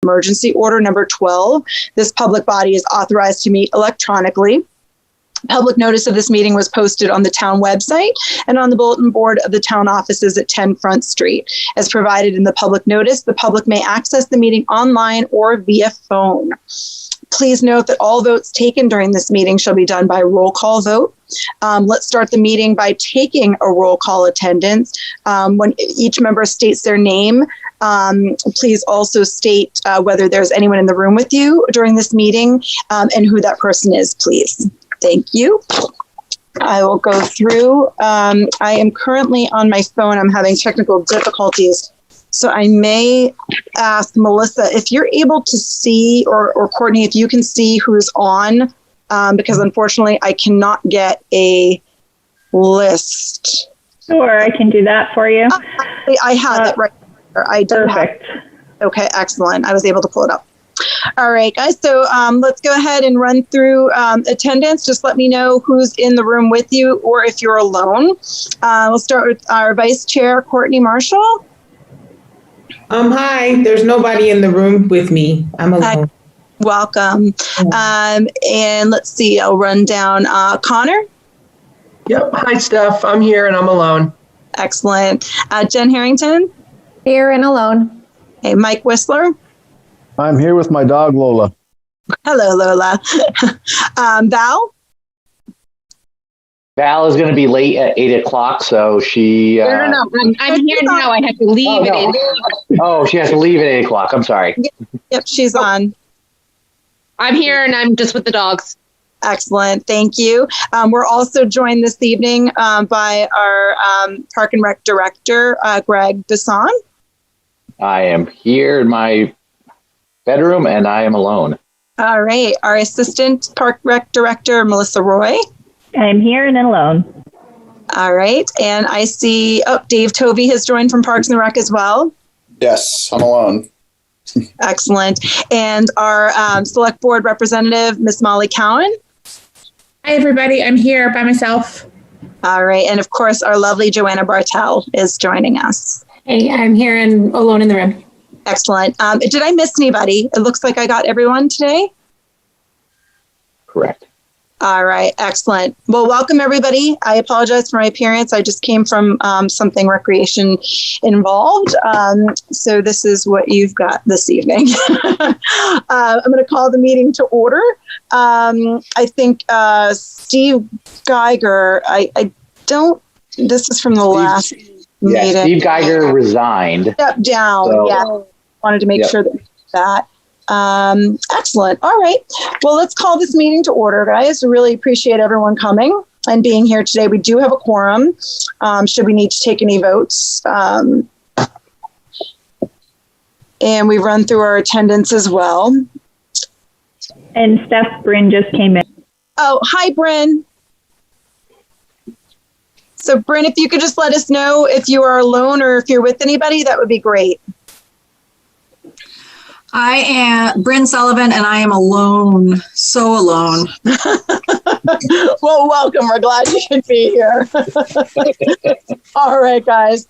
Emergency Order number 12. This public body is authorized to meet electronically. Public notice of this meeting was posted on the town website and on the bulletin board of the town offices at 10 Front Street. As provided in the public notice, the public may access the meeting online or via phone. Please note that all votes taken during this meeting shall be done by roll call vote. Let's start the meeting by taking a roll call attendance. When each member states their name, please also state whether there's anyone in the room with you during this meeting and who that person is, please. Thank you. I will go through. I am currently on my phone. I'm having technical difficulties. So I may ask Melissa if you're able to see, or Courtney, if you can see who's on, because unfortunately I cannot get a list. Sure, I can do that for you. I have it right here. I do. Perfect. Okay, excellent. I was able to pull it up. All right, guys. So let's go ahead and run through attendance. Just let me know who's in the room with you or if you're alone. We'll start with our Vice Chair, Courtney Marshall. Hi, there's nobody in the room with me. I'm alone. Hi. Welcome. And let's see, I'll run down Connor. Yep. Hi, Steph. I'm here and I'm alone. Excellent. Jen Harrington. Here and alone. Hey, Mike Whistler. I'm here with my dog, Lola. Hello, Lola. Val. Val is going to be late at 8 o'clock, so she... No. I'm here now. I have to leave at 8 o'clock. Oh, she has to leave at 8 o'clock. I'm sorry. Yep, she's on. I'm here and I'm just with the dogs. Excellent. Thank you. We're also joined this evening by our Park and Rec Director, Greg Dasson. I am here in my bedroom and I am alone. All right. Our Assistant Park Rec Director, Melissa Roy. I'm here and alone. All right. And I see, Dave Tovey has joined from Parks and Rec as well. Yes, I'm alone. Excellent. And our Select Board Representative, Miss Molly Cowan. Hi, everybody. I'm here by myself. All right. And of course, our lovely Joanna Bartel is joining us. Hey, I'm here and alone in the room. Excellent. Did I miss anybody? It looks like I got everyone today. Correct. All right. Excellent. Well, welcome, everybody. I apologize for my appearance. I just came from something recreation involved. So this is what you've got this evening. I'm going to call the meeting to order. I think Steve Geiger, I don't, this is from the last meeting. Yeah, Steve Geiger resigned. Stepped down. So, yeah. Wanted to make sure that we did that. Excellent. All right. Well, let's call this meeting to order, guys. We really appreciate everyone coming and being here today. We do have a quorum. Should we need to take any votes? And we've run through our attendance as well. And Steph, Bryn just came in. Oh, hi, Bryn. So, Bryn, if you could just let us know if you are alone or if you're with anybody, that would be great. I am Bryn Sullivan, and I am alone, so alone. Well, welcome. We're glad you could be here. All right, guys.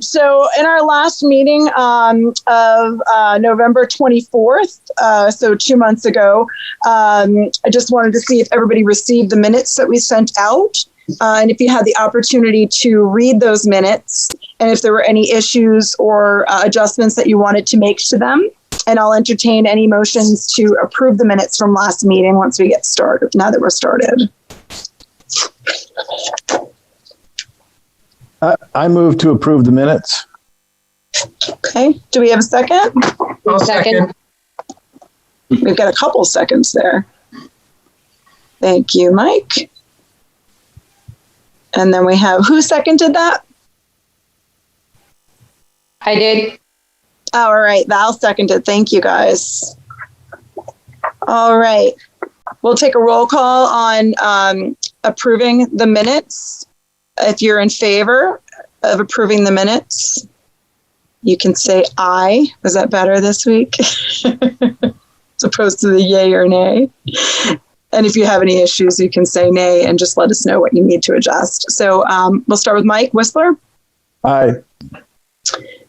So in our last meeting of November 24th, so 2 months ago, I just wanted to see if everybody received the minutes that we sent out. And if you had the opportunity to read those minutes, and if there were any issues or adjustments that you wanted to make to them. And I'll entertain any motions to approve the minutes from last meeting once we get started, now that we're started. I move to approve the minutes. Okay. Do we have a second? I'll second. We've got a couple seconds there. Thank you, Mike. And then we have, who seconded that? I did. All right, Val seconded. Thank you, guys. All right. We'll take a roll call on approving the minutes. If you're in favor of approving the minutes, you can say aye. Was that better this week? As opposed to the yay or nay. And if you have any issues, you can say nay and just let us know what you need to adjust. So we'll start with Mike Whistler. Aye.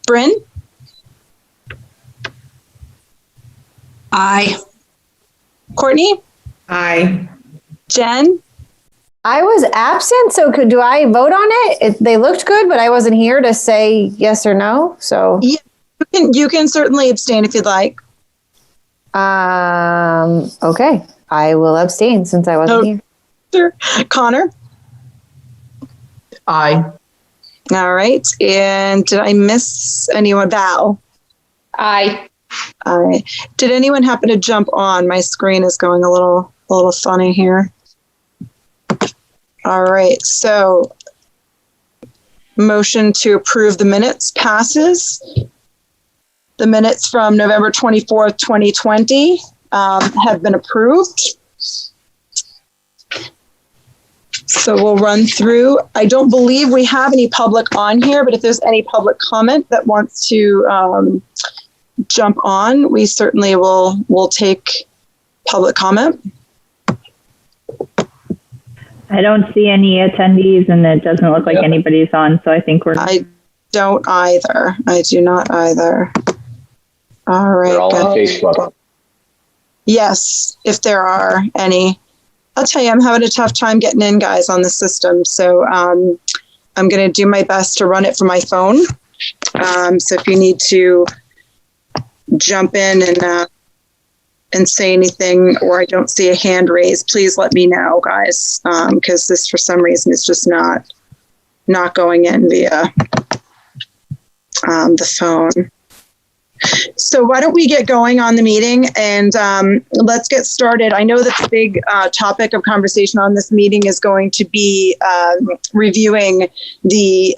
Bryn? Aye. Courtney, Aye. Jen, I was absent, so do I vote on it? They looked good, but I wasn't here to say yes or no. So you can certainly abstain if you'd like. okay. I will abstain since I wasn't here. Sure. Connor? Aye. All right. And did I miss anyone? Val? Aye. Aye. Did anyone happen to jump on? My screen is going a little funny here. All right. So motion to approve the minutes passes. The minutes from November 24th, 2020 have been approved. So we'll run through. I don't believe we have any public on here, but if there's any public comment that wants to jump on, we certainly will take public comment. I don't see any attendees, and it doesn't look like anybody's on, so I think we're... I don't either. I do not either. All right. They're all on good. Facebook. Yes, if there are any. I'll tell you, I'm having a tough time getting in, guys, on the system. So I'm going to do my best to run it from my phone. So if you need to jump in and say anything, or I don't see a hand raised, please let me know, guys, because this, for some reason, is just not going in via the phone. So why don't we get going on the meeting, and let's get started. I know that the big topic of conversation on this meeting is going to be reviewing the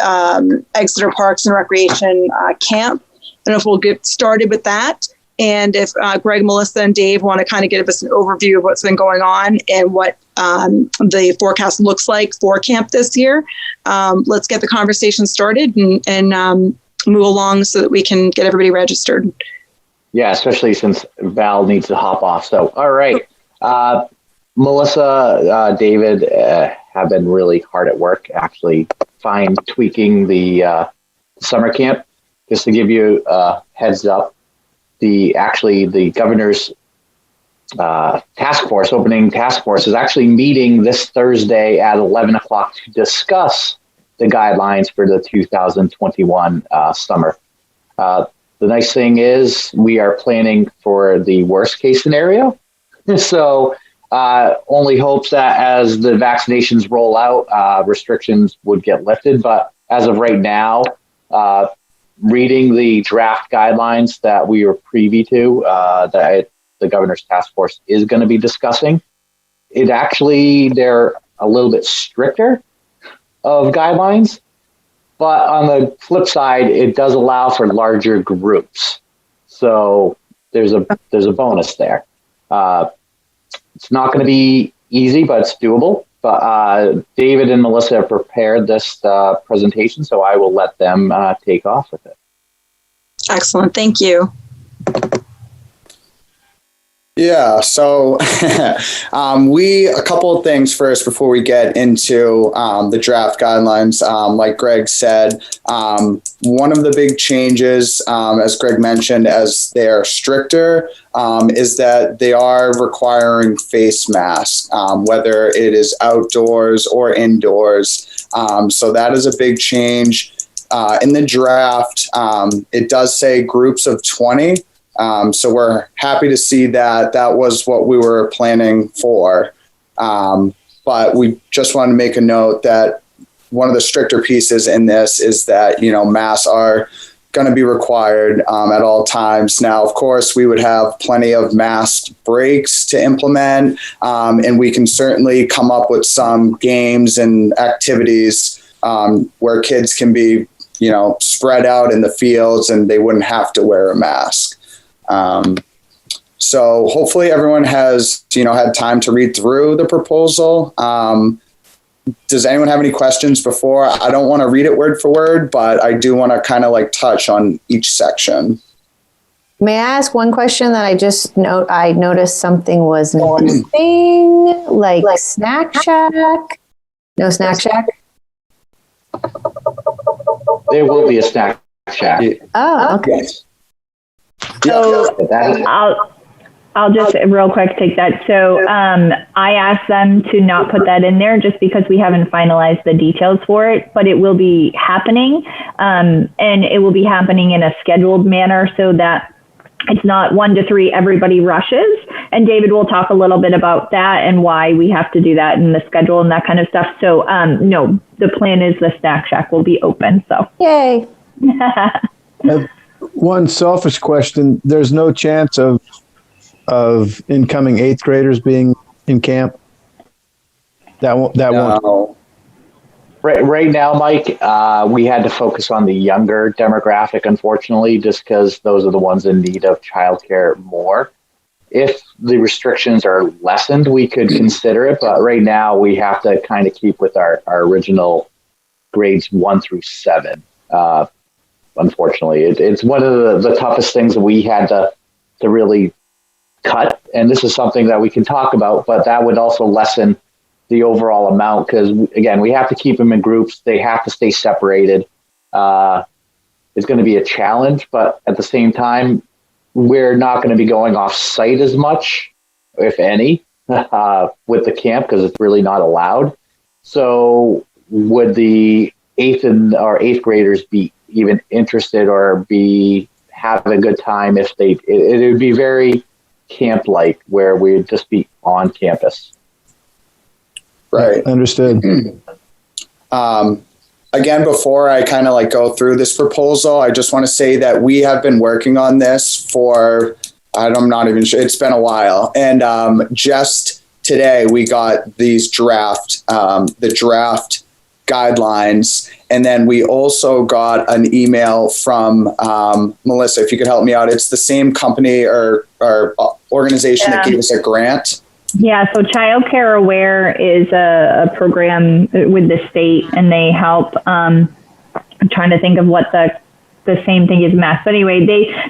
Exeter Parks and Recreation camp. And if we'll get started with that, and if Greg, Melissa, and Dave want to kind of give us an overview of what's been going on and what the forecast looks like for camp this year, let's get the conversation started and move along so that we can get everybody registered. Yeah, especially since Val needs to hop off. So, all right. Melissa, David have been really hard at work, actually fine tweaking the summer camp. Just to give you a heads up, the governor's opening task force is actually meeting this Thursday at 11 o'clock to discuss the guidelines for the 2021 summer. The nice thing is we are planning for the worst case scenario. So only hopes that as the vaccinations roll out, restrictions would get lifted. But as of right now, reading the draft guidelines that we were privy to, that the governor's task force is going to be discussing, they're a little bit stricter of guidelines, but on the flip side, it does allow for larger groups. So there's a bonus there. It's not going to be easy, but it's doable. But David and Melissa have prepared this presentation, so I will let them take off with it. Excellent. Thank you. Yeah, so a couple of things first before we get into the draft guidelines. Like Greg said, one of the big changes, as Greg mentioned, as they are stricter, is that they are requiring face masks, whether it is outdoors or indoors. So that is a big change. In the draft, it does say groups of 20. So we're happy to see that was what we were planning for. But we just want to make a note that one of the stricter pieces in this is that, masks are going to be required at all times. Now, of course, we would have plenty of mask breaks to implement, and we can certainly come up with some games and activities where kids can be, spread out in the fields and they wouldn't have to wear a mask. So hopefully everyone has, had time to read through the proposal. Does anyone have any questions before? I don't want to read it word for word, but I do want to kind of touch on each section. May I ask one question that I noticed something was missing, like Snack Shack? No Snack Shack? There will be a snack shack. Oh, okay. So I'll just real quick take that. So I asked them to not put that in there just because we haven't finalized the details for it, but it will be happening. And it will be happening in a scheduled manner so that it's not 1 to 3, everybody rushes. And David will talk a little bit about that and why we have to do that in the schedule and that kind of stuff. So no, the plan is the snack shack will be open. So Yay. One selfish question. There's no chance of incoming 8th graders being in camp? Won't. Right now, Mike, we had to focus on the younger demographic, unfortunately, just because those are the ones in need of childcare more. If the restrictions are lessened, we could consider it, but right now we have to kind of keep with our original grades 1 through 7. Unfortunately, it's one of the toughest things that we had to really cut, and this is something that we can talk about, but that would also lessen the overall amount because, again, we have to keep them in groups. They have to stay separated. It's going to be a challenge, but at the same time, we're not going to be going off site as much, if any, with the camp because it's really not allowed. So would the 8th graders be even interested or be having a good time if it would be very camp-like where we'd just be on campus. Right. Understood. Again, before I kind of go through this proposal, I just want to say that we have been working on this for, I'm not even sure, it's been a while. And just today we got these the draft guidelines. And then we also got an email from Melissa, if you could help me out. It's the same company or organization that gave us a grant. Yeah, so Child Care Aware is a program with the state, and they help. I'm trying to think of what the same thing is Mass. But anyway,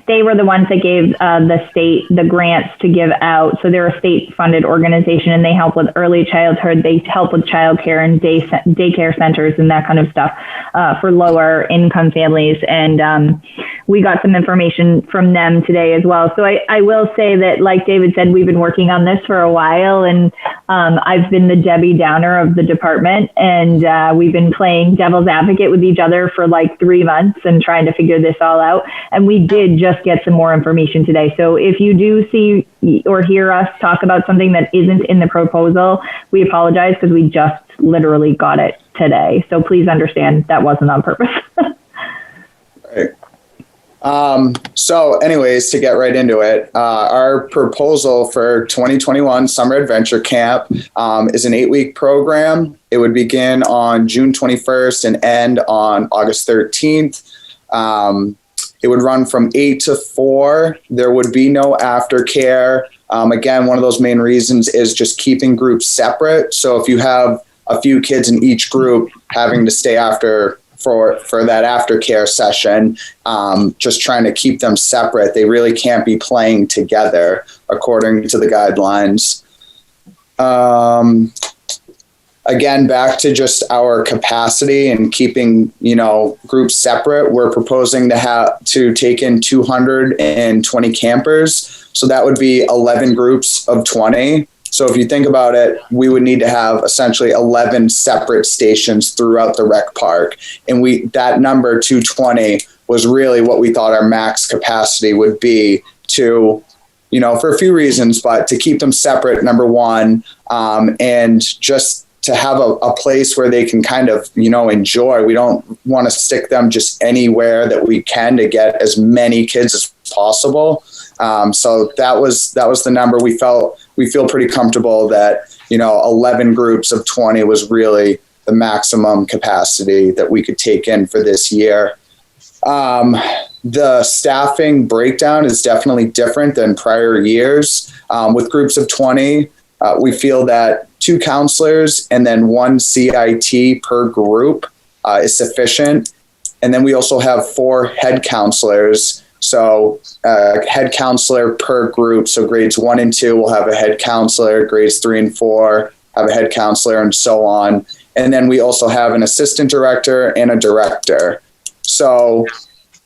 they were the ones that gave the state the grants to give out. So they're a state-funded organization, and they help with early childhood. They help with childcare and daycare centers and that kind of stuff for lower-income families. And we got some information from them today as well. So I will say that, like David said, we've been working on this for a while, and I've been the Debbie Downer of the department, and we've been playing devil's advocate with each other for 3 months and trying to figure this all out. And we did just get some more information today. So if you do see or hear us talk about something that isn't in the proposal, we apologize because we just literally got it today. So please understand that wasn't on purpose. Right. So anyways, to get right into it, our proposal for 2021 Summer Adventure Camp is an 8-week program. It would begin on June 21st and end on August 13th. It would run from 8 to 4. There would be no aftercare. Again, one of those main reasons is just keeping groups separate. So if you have a few kids in each group having to stay after for that aftercare session, just trying to keep them separate, they really can't be playing together according to the guidelines. Again, back to just our capacity and keeping, groups separate. We're proposing to take in 220 campers. So that would be 11 groups of 20. So if you think about it, we would need to have essentially 11 separate stations throughout the rec park. And that number 220 was really what we thought our max capacity would be to, for a few reasons, but to keep them separate, number one, and just to have a place where they can kind of, enjoy. We don't want to stick them just anywhere that we can to get as many kids as possible. So that was the number. We feel pretty comfortable that, 11 groups of 20 was really the maximum capacity that we could take in for this year. The staffing breakdown is definitely different than prior years. With groups of 20, we feel that 2 counselors and then 1 CIT per group is sufficient. And then we also have 4 head counselors. So head counselor per group. So grades 1 and 2 will have a head counselor, grades 3 and 4 have a head counselor, and so on. And then we also have an assistant director and a director. So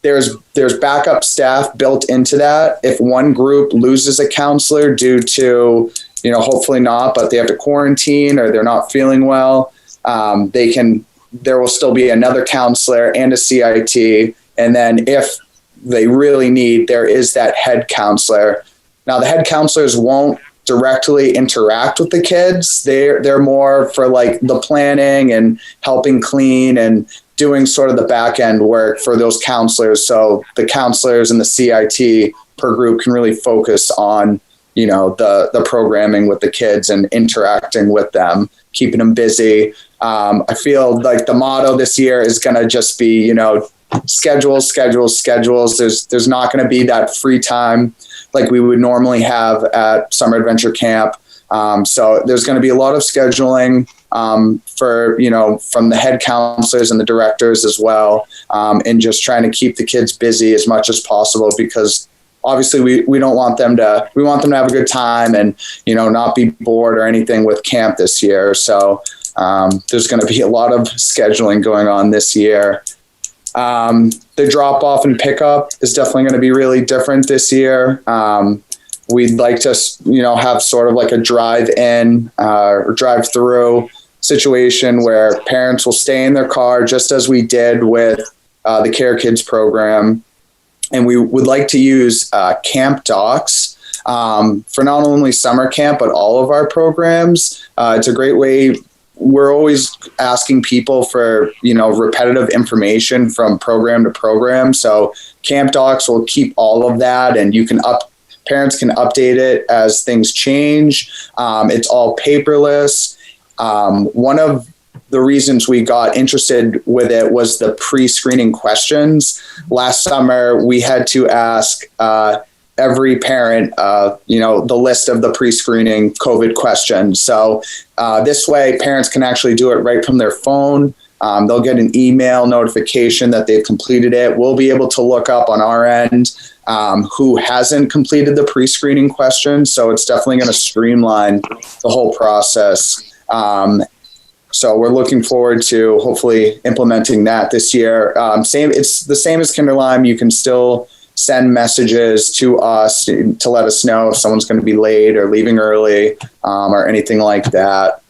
there's backup staff built into that. If one group loses a counselor due to, hopefully not, but they have to quarantine or they're not feeling well, there will still be another counselor and a CIT. And then if they really need, there is that head counselor. Now the head counselors won't directly interact with the kids. They're more for like the planning and helping clean and doing sort of the back end work for those counselors. So the counselors and the CIT per group can really focus on, the programming with the kids and interacting with them, keeping them busy. I feel like the motto this year is going to just be, schedules. There's not going to be that free time like we would normally have at summer adventure camp. So there's going to be a lot of scheduling from the head counselors and the directors as well, and just trying to keep the kids busy as much as possible, because obviously we want them to have a good time and, not be bored or anything with camp this year. So there's going to be a lot of scheduling going on this year. The drop off and pickup is definitely going to be really different this year. We'd like to, have sort of like a drive-in or drive-through situation where parents will stay in their car, just as we did with the Care Kids program. And we would like to use camp docs for not only summer camp, but all of our programs. It's a great way. We're always asking people for, repetitive information from program to program. So camp docs will keep all of that, and parents can update it as things change. It's all paperless. One of the reasons we got interested with it was the pre-screening questions. Last summer, we had to ask every parent, the list of the pre-screening COVID questions. So this way, parents can actually do it right from their phone. They'll get an email notification that they've completed it. We'll be able to look up on our end who hasn't completed the pre-screening questions. So it's definitely going to streamline the whole process. So we're looking forward to hopefully implementing that this year. It's the same as Kinderlime. You can still send messages to us to let us know if someone's going to be late or leaving early or anything like that.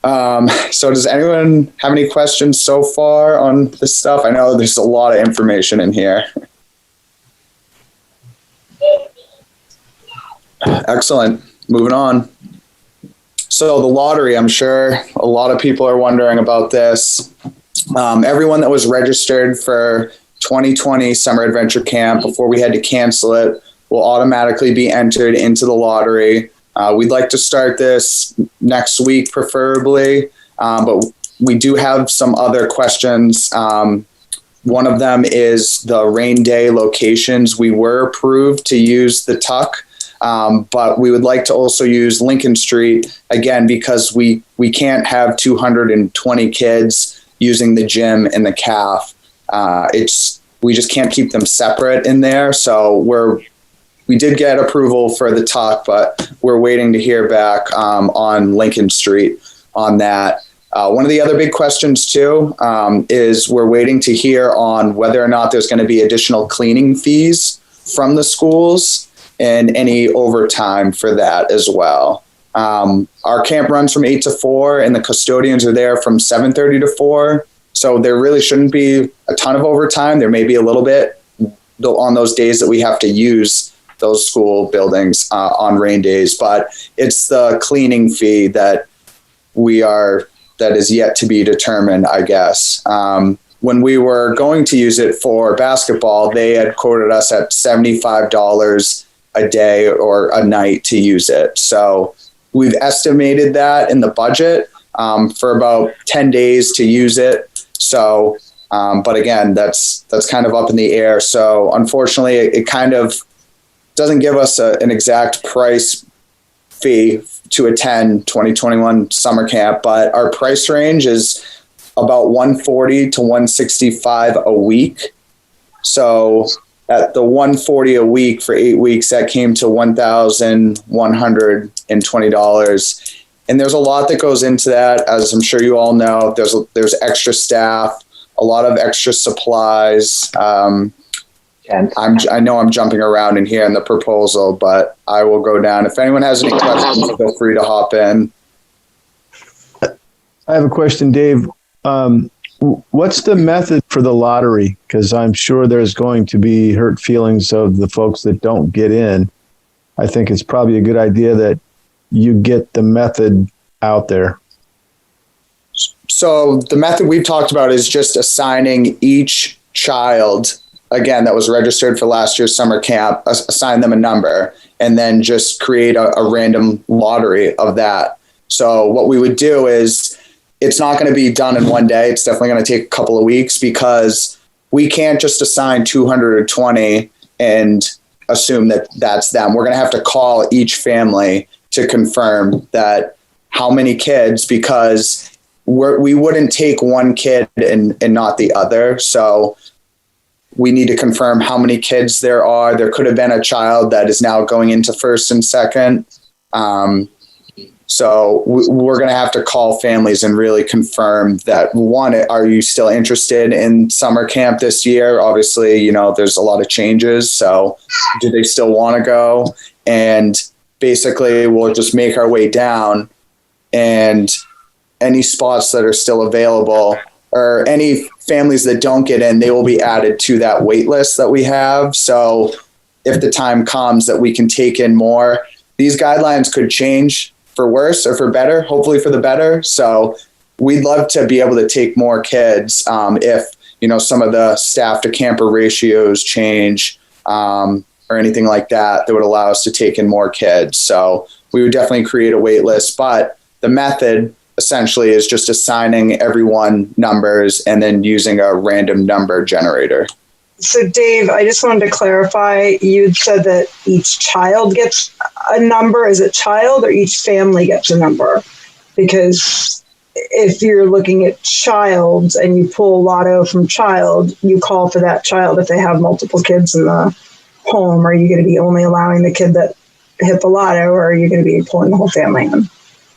So does anyone have any questions so far on this stuff? I know there's a lot of information in here. Excellent. Moving on. So the lottery, I'm sure a lot of people are wondering about this. Everyone that was registered for 2020 Summer Adventure Camp before we had to cancel it will automatically be entered into the lottery. We'd like to start this next week, preferably, but we do have some other questions. One of them is the rain day locations. We were approved to use the Tuck, but we would like to also use Lincoln Street, again, because we can't have 220 kids using the gym and the calf. We just can't keep them separate in there. So we did get approval for the Tuck, but we're waiting to hear back on Lincoln Street on that. One of the other big questions too is we're waiting to hear on whether or not there's going to be additional cleaning fees from the schools and any overtime for that as well. Our camp runs from 8 to 4 and the custodians are there from 7:30 to 4. So there really shouldn't be a ton of overtime. There may be a little bit on those days that we have to use those school buildings on rain days, but it's the cleaning fee that is yet to be determined, I guess. When we were going to use it for basketball, they had quoted us at $75 a day or a night to use it. So we've estimated that in the budget for about 10 days to use it. So, but again, that's kind of up in the air. So unfortunately, it kind of doesn't give us an exact price fee to attend 2021 summer camp, but our price range is about $140 to $165 a week. So at the $140 a week for 8 weeks, that came to $1,120. And there's a lot that goes into that, as I'm sure you all know. There's extra staff, a lot of extra supplies. I know I'm jumping around in here in the proposal, but I will go down. If anyone has any questions, feel free to hop in. I have a question, Dave. What's the method for the lottery? Because I'm sure there's going to be hurt feelings of the folks that don't get in. I think it's probably a good idea that you get the method out there. So the method we've talked about is just assigning each child, again, that was registered for last year's summer camp, assign them a number, and then just create a random lottery of that. So what we would do is, it's not going to be done in one day. It's definitely going to take a couple of weeks, because we can't just assign 220 and assume that that's them. We're going to have to call each family to confirm that how many kids, because we wouldn't take one kid and not the other. So we need to confirm how many kids there are. There could have been a child that is now going into first and second. So we're going to have to call families and really confirm that, one, are you still interested in summer camp this year? Obviously, there's a lot of changes. So do they still want to go? And basically we'll just make our way down, and any spots that are still available, or any families that don't get in, they will be added to that wait list that we have. So if the time comes that we can take in more, these guidelines could change for worse or for better, hopefully for the better. So we'd love to be able to take more kids if, some of the staff to camper ratios change or anything like that would allow us to take in more kids. So we would definitely create a wait list, but the method essentially is just assigning everyone numbers and then using a random number generator. So Dave, I just wanted to clarify, you'd said that each child gets a number. Is it child, or each family gets a number? Because if you're looking at child and you pull lotto from child, you call for that child if they have multiple kids in the home. Are you going to be only allowing the kid that hit the lotto, or are you going to be pulling the whole family in?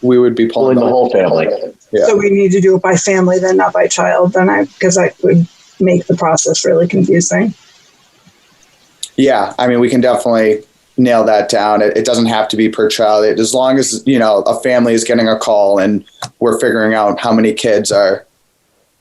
We would be pulling the whole family. Yeah. So we need to do it by family then, not by child, because I would make the process really confusing. Yeah, I mean, we can definitely nail that down. It doesn't have to be per child. As long as, a family is getting a call and we're figuring out how many kids are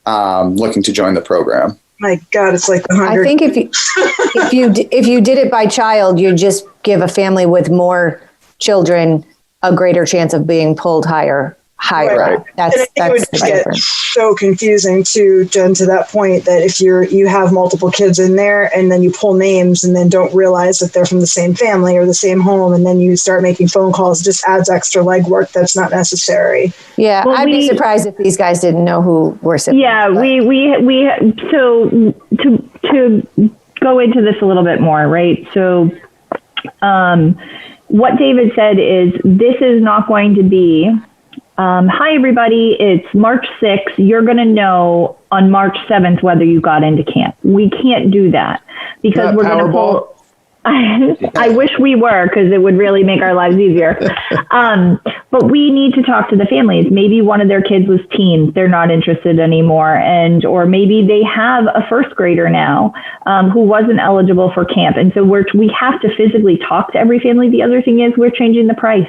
looking to join the program. My God, it's like 100. I think if you did it by child, you just give a family with more children a greater chance of being pulled higher. Right. That's it would the get difference. so confusing too, Jen, to that point, that if you have multiple kids in there and then you pull names and then don't realize that they're from the same family or the same home, and then you start making phone calls, it just adds extra legwork that's not necessary. Yeah, well, I'd be surprised if these guys didn't know who we're siblings. Yeah, so to go into this a little bit more, right? So what David said is, this is not going to be, hi, everybody, it's March 6th. You're going to know on March 7th whether you got into camp. We can't do that, because we're going to pull. I wish we were, because it would really make our lives easier. But we need to talk to the families. Maybe one of their kids was teens. They're not interested anymore. Or maybe they have a first grader now who wasn't eligible for camp. And so we have to physically talk to every family. The other thing is, we're changing the price.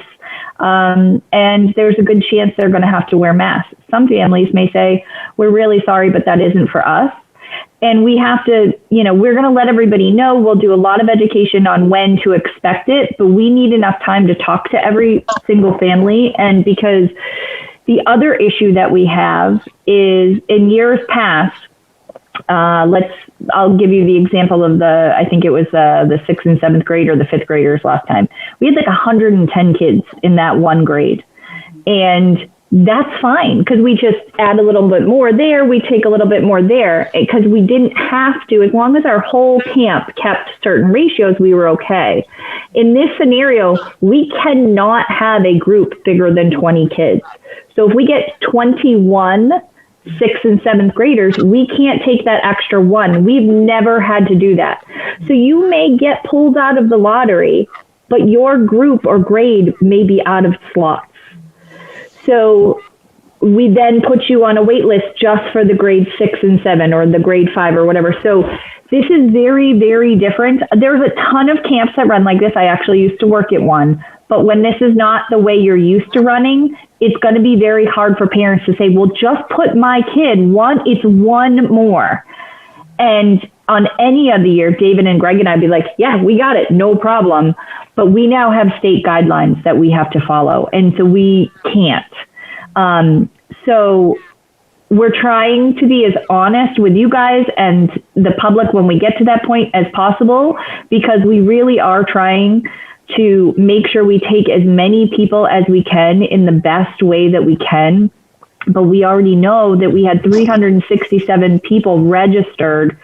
And there's a good chance they're going to have to wear masks. Some families may say, we're really sorry, but that isn't for us. And we have to, we're going to let everybody know. We'll do a lot of education on when to expect it, but we need enough time to talk to every single family. And because the other issue that we have is, in years past, I'll give you the example of I think it was the 6th and 7th grade, or the 5th graders last time. We had like 110 kids in that one grade. And that's fine, because we just add a little bit more there. We take a little bit more there, because we didn't have to. As long as our whole camp kept certain ratios, we were okay. In this scenario, we cannot have a group bigger than 20 kids. So if we get 21 6th and 7th graders, we can't take that extra one. We've never had to do that. So you may get pulled out of the lottery, but your group or grade may be out of slots. So we then put you on a wait list just for the grade 6 and 7 or the grade 5 or whatever. So this is very, very different. There's a ton of camps that run like this. I actually used to work at one. But when this is not the way you're used to running, it's going to be very hard for parents to say, well, just put my kid it's one more. And on any other year, David and Greg and I'd be like, yeah, we got it, no problem. But we now have state guidelines that we have to follow. And so we can't. So we're trying to be as honest with you guys and the public when we get to that point as possible, because we really are trying to make sure we take as many people as we can in the best way that we can. But we already know that we had 367 people registered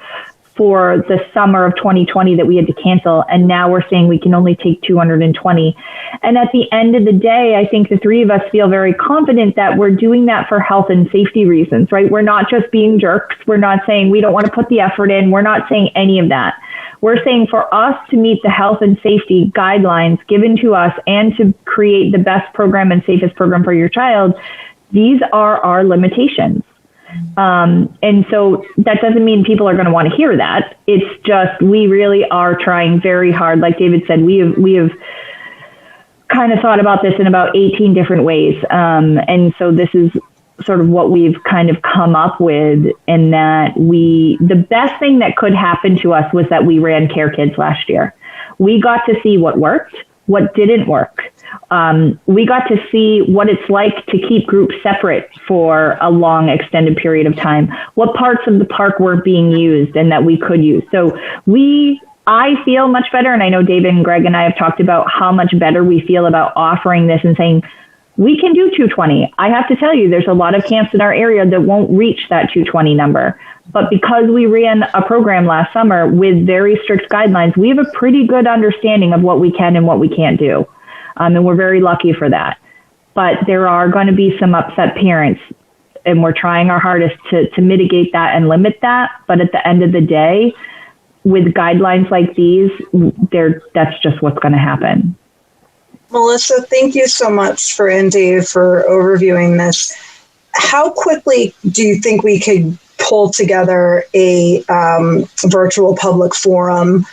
for the summer of 2020 that we had to cancel. And now we're saying we can only take 220. And at the end of the day, I think the three of us feel very confident that we're doing that for health and safety reasons, right? We're not just being jerks. We're not saying we don't want to put the effort in. We're not saying any of that. We're saying for us to meet the health and safety guidelines given to us and to create the best program and safest program for your child, these are our limitations. And so that doesn't mean people are going to want to hear that. It's just, we really are trying very hard. Like David said, we have kind of thought about this in about 18 different ways. And so this is sort of what we've kind of come up with, in that the best thing that could happen to us was that we ran Care Kids last year. We got to see what worked, what didn't work. We got to see what it's like to keep groups separate for a long extended period of time, what parts of the park weren't being used and that we could use. So I feel much better. And I know David and Greg and I have talked about how much better we feel about offering this and saying, we can do 220. I have to tell you, there's a lot of camps in our area that won't reach that 220 number. But because we ran a program last summer with very strict guidelines, we have a pretty good understanding of what we can and what we can't do. And we're very lucky for that. But there are going to be some upset parents, and we're trying our hardest to mitigate that and limit that. But at the end of the day, with guidelines like these, that's just what's going to happen. Melissa, thank you so much and Dave for overviewing this. How quickly do you think we could pull together a virtual public forum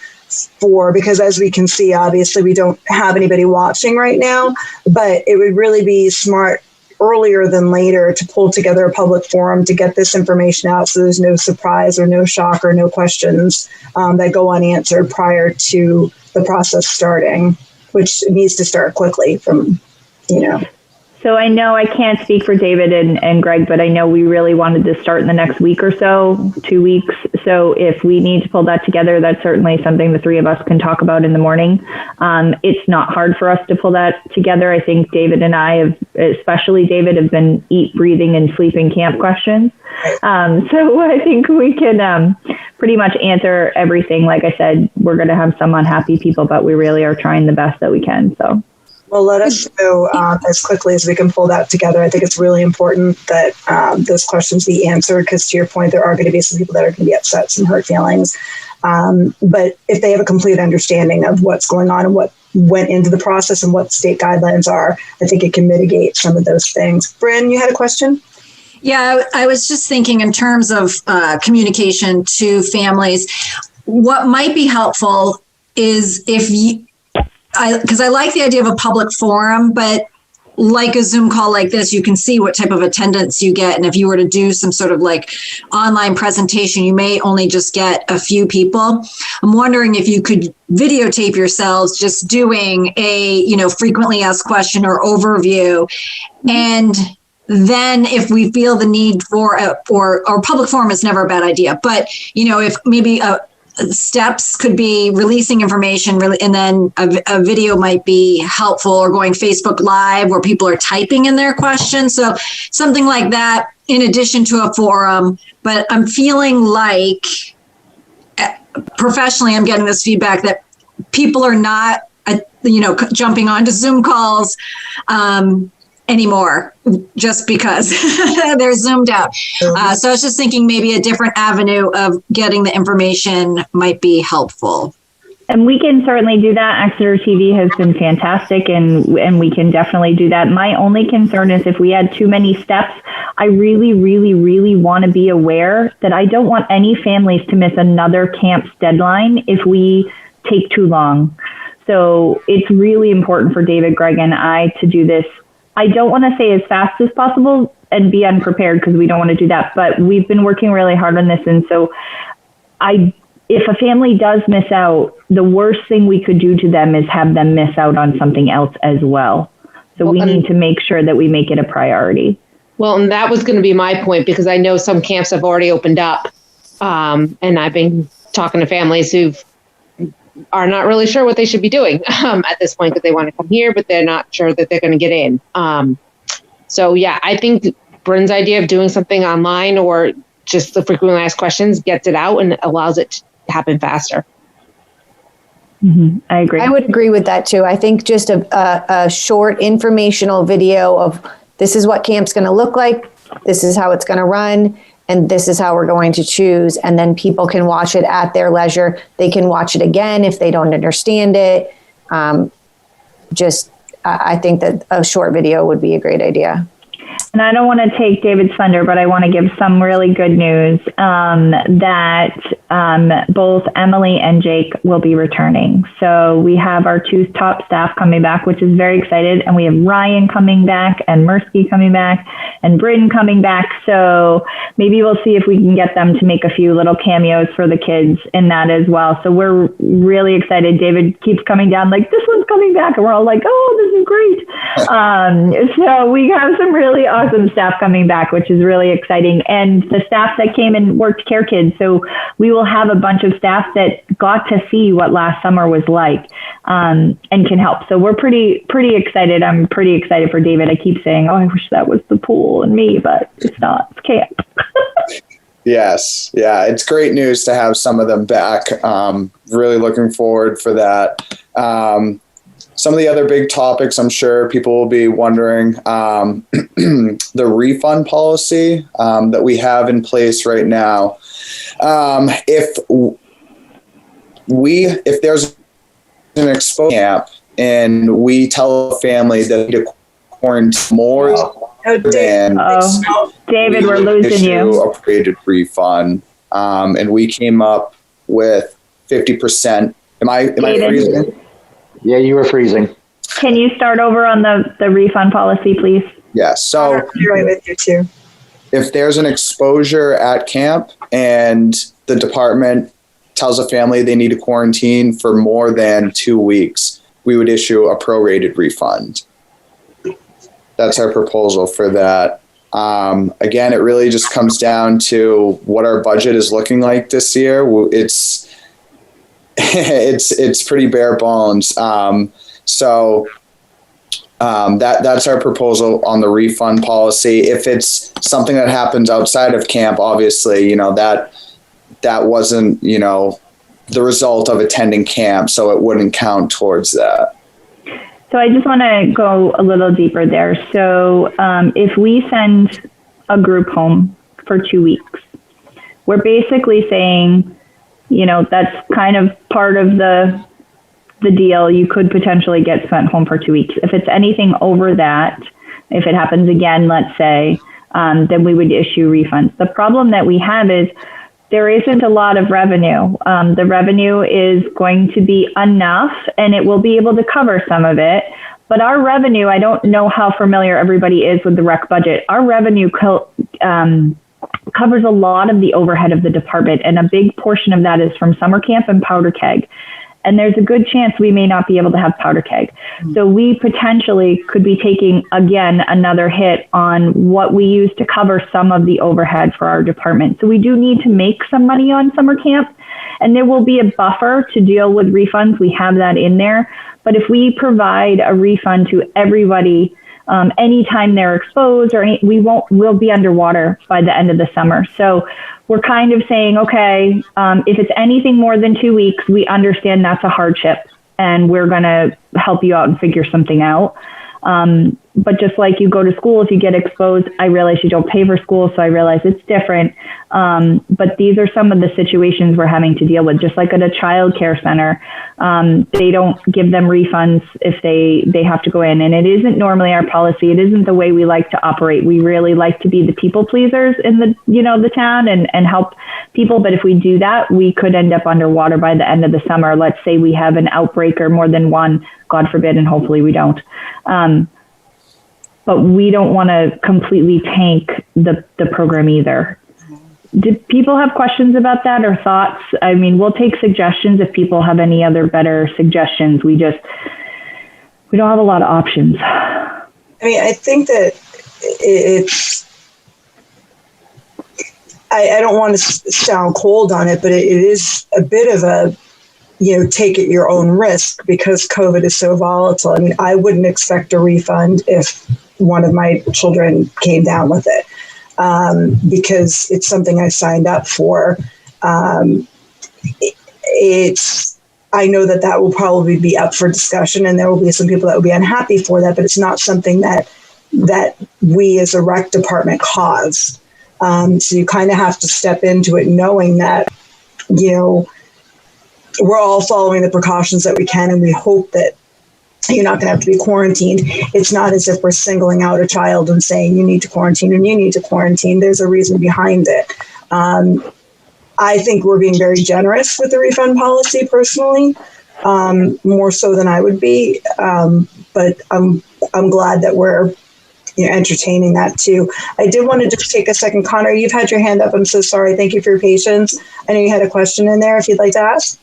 because as we can see, obviously we don't have anybody watching right now, but it would really be smart earlier than later to pull together a public forum to get this information out so there's no surprise or no shock or no questions that go unanswered prior to the process starting, which needs to start quickly So I know I can't speak for David and Greg, but I know we really wanted to start in the next week or so, 2 weeks. So if we need to pull that together, that's certainly something the three of us can talk about in the morning. It's not hard for us to pull that together. I think David and I have, especially David, have been eat, breathing, and sleeping camp questions. So I think we can pretty much answer everything. Like I said, we're going to have some unhappy people, but we really are trying the best that we can. So. Well, let us know as quickly as we can pull that together. I think it's really important that those questions be answered because, to your point, there are going to be some people that are going to be upset, some hurt feelings. But if they have a complete understanding of what's going on and what went into the process and what state guidelines are, I think it can mitigate some of those things. Bryn, you had a question? Yeah, I was just thinking in terms of communication to families, what might be helpful is if because I like the idea of a public forum, but like a Zoom call like this, you can see what type of attendance you get. And if you were to do some sort of like online presentation, you may only just get a few people. I'm wondering if you could videotape yourselves just doing a, frequently asked question or overview. And then if we feel the need for or public forum is never a bad idea, but, if maybe steps could be releasing information and then a video might be helpful, or going Facebook Live where people are typing in their questions. So something like that in addition to a forum. But I'm feeling like professionally, I'm getting this feedback that people are not, jumping onto Zoom calls anymore just because they're zoomed out. So I was just thinking maybe a different avenue of getting the information might be helpful. And we can certainly do that. Exeter TV has been fantastic, and we can definitely do that. My only concern is if we had too many steps, I really, really, really want to be aware that I don't want any families to miss another camp's deadline if we take too long. So it's really important for David, Greg, and I to do this. I don't want to say as fast as possible and be unprepared because we don't want to do that, but we've been working really hard on this. And so if a family does miss out, the worst thing we could do to them is have them miss out on something else as well. So we need to make sure that we make it a priority. Well, and that was going to be my point, because I know some camps have already opened up. And I've been talking to families who are not really sure what they should be doing at this point, because they want to come here, but they're not sure that they're going to get in. So yeah, I think Bryn's idea of doing something online or just the frequently asked questions gets it out and allows it to happen faster. Mm-hmm. I agree. I would agree with that too. I think just a short informational video of this is what camp's going to look like, this is how it's going to run, and this is how we're going to choose. And then people can watch it at their leisure. They can watch it again if they don't understand it. I think that a short video would be a great idea. And I don't want to take David's thunder, but I want to give some really good news that both Emily and Jake will be returning. So we have our two top staff coming back, which is very excited. And we have Ryan coming back and Mirsky coming back and Bryn coming back. So maybe we'll see if we can get them to make a few little cameos for the kids in that as well. So we're really excited. David keeps coming down like, this one's coming back. And we're all like, oh, this is great. So we have some really awesome staff coming back, which is really exciting. And the staff that came and worked Care Kids. So we will have a bunch of staff that got to see what last summer was like and can help. So we're pretty excited. I'm pretty excited for David. I keep saying, oh, I wish that was the pool and me, but it's not. It's camp. Yes. Yeah. It's great news to have some of them back. Really looking forward for that. Some of the other big topics, I'm sure people will be wondering, the refund policy that we have in place right now. If there's an exposed camp and we tell a family that they need to quarantine more than David, we're losing you. A prorated refund, and we came up with 50%. Am I freezing? Yeah, you were freezing. Can you start over on the refund policy, please? Yeah. So I'm right with you too. If there's an exposure at camp and the department tells a family they need to quarantine for more than 2 weeks, we would issue a prorated refund. That's our proposal for that. Again, it really just comes down to what our budget is looking like this year. It's pretty bare bones. That's our proposal on the refund policy. If it's something that happens outside of camp, obviously, that wasn't, the result of attending camp, so it wouldn't count towards that. So I just want to go a little deeper there. So if we send a group home for 2 weeks, we're basically saying, that's kind of part of the deal. You could potentially get sent home for 2 weeks. If it's anything over that, if it happens again, let's say, then we would issue refunds. The problem that we have is there isn't a lot of revenue. The revenue is going to be enough and it will be able to cover some of it. But our revenue, I don't know how familiar everybody is with the rec budget. Our revenue covers a lot of the overhead of the department, and a big portion of that is from summer camp and powder keg. And there's a good chance we may not be able to have powder keg. So we potentially could be taking, again, another hit on what we use to cover some of the overhead for our department. So we do need to make some money on summer camp, and there will be a buffer to deal with refunds. We have that in there. But if we provide a refund to everybody anytime they're exposed, we'll be underwater by the end of the summer. So we're kind of saying, okay, if it's anything more than 2 weeks, we understand that's a hardship and we're going to help you out and figure something out. but just like you go to school, if you get exposed, I realize you don't pay for school, so I realize it's different. But these are some of the situations we're having to deal with. Just like at a child care center, they don't give them refunds if they have to go in. And it isn't normally our policy. It isn't the way we like to operate. We really like to be the people pleasers in the town and help people. But if we do that, we could end up underwater by the end of the summer. Let's say we have an outbreak or more than one, God forbid, and hopefully we don't. But we don't want to completely tank the program either. Did people have questions about that or thoughts? I mean, we'll take suggestions if people have any other better suggestions. We don't have a lot of options. I mean, I think that it's, I don't want to sound cold on it, but it is a bit of a, take at your own risk because COVID is so volatile. I mean, I wouldn't expect a refund if one of my children came down with it. Because it's something I signed up for. I know that will probably be up for discussion and there will be some people that will be unhappy for that, but it's not something that we as a rec department cause. So you kind of have to step into it knowing that, we're all following the precautions that we can and we hope that you're not going to have to be quarantined. It's not as if we're singling out a child and saying you need to quarantine and you need to quarantine. There's a reason behind it. I think we're being very generous with the refund policy personally, more so than I would be. But I'm glad that we're entertaining that too. I did want to just take a second. Connor, you've had your hand up. I'm so sorry. Thank you for your patience. I know you had a question in there if you'd like to ask.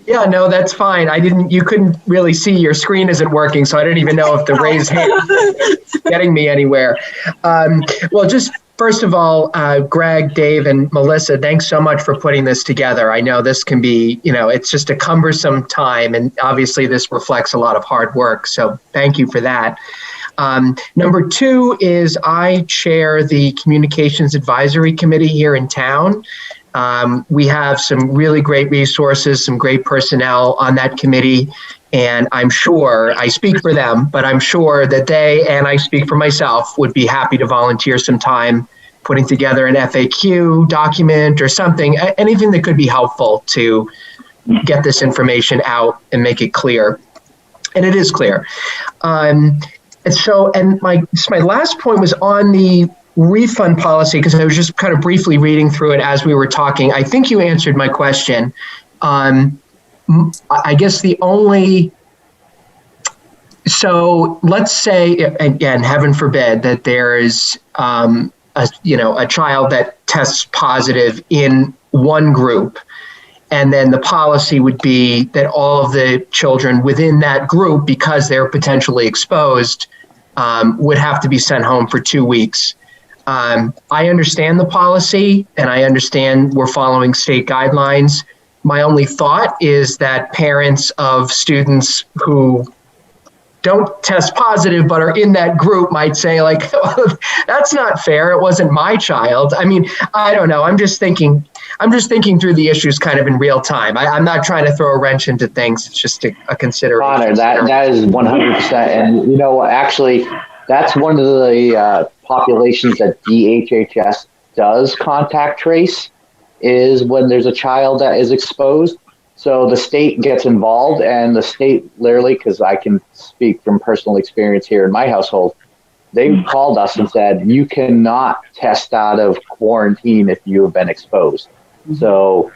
Yeah, no, that's fine. You couldn't really see, your screen isn't working, so I didn't even know if the raised hand was getting me anywhere. Well, just first of all, Greg, Dave, and Melissa, thanks so much for putting this together. I know this can be, it's just a cumbersome time, and obviously this reflects a lot of hard work, so thank you for that. Number two is I chair the Communications Advisory Committee here in town. We have some really great resources, some great personnel on that committee, and I'm sure, I speak for them, but I'm sure that they, and I speak for myself, would be happy to volunteer some time putting together an FAQ document or something, anything that could be helpful to get this information out and make it clear. And it is clear. And my last point was on the refund policy, because I was just kind of briefly reading through it as we were talking. I think you answered my question. I guess so let's say, again, heaven forbid that there is a child that tests positive in one group, and then the policy would be that all of the children within that group, because they're potentially exposed, would have to be sent home for 2 weeks. I understand the policy and I understand we're following state guidelines. My only thought is that parents of students who don't test positive but are in that group might say, like, oh, that's not fair. It wasn't my child. I mean, I don't know. I'm just thinking through the issues kind of in real time. I'm not trying to throw a wrench into things. It's just a consideration. Connor, that is 100%. And, actually, that's one of the populations that DHHS does contact trace, is when there's a child that is exposed. So the state gets involved, and the state literally, because I can speak from personal experience here in my household, they called us and said, you cannot test out of quarantine if you have been exposed. So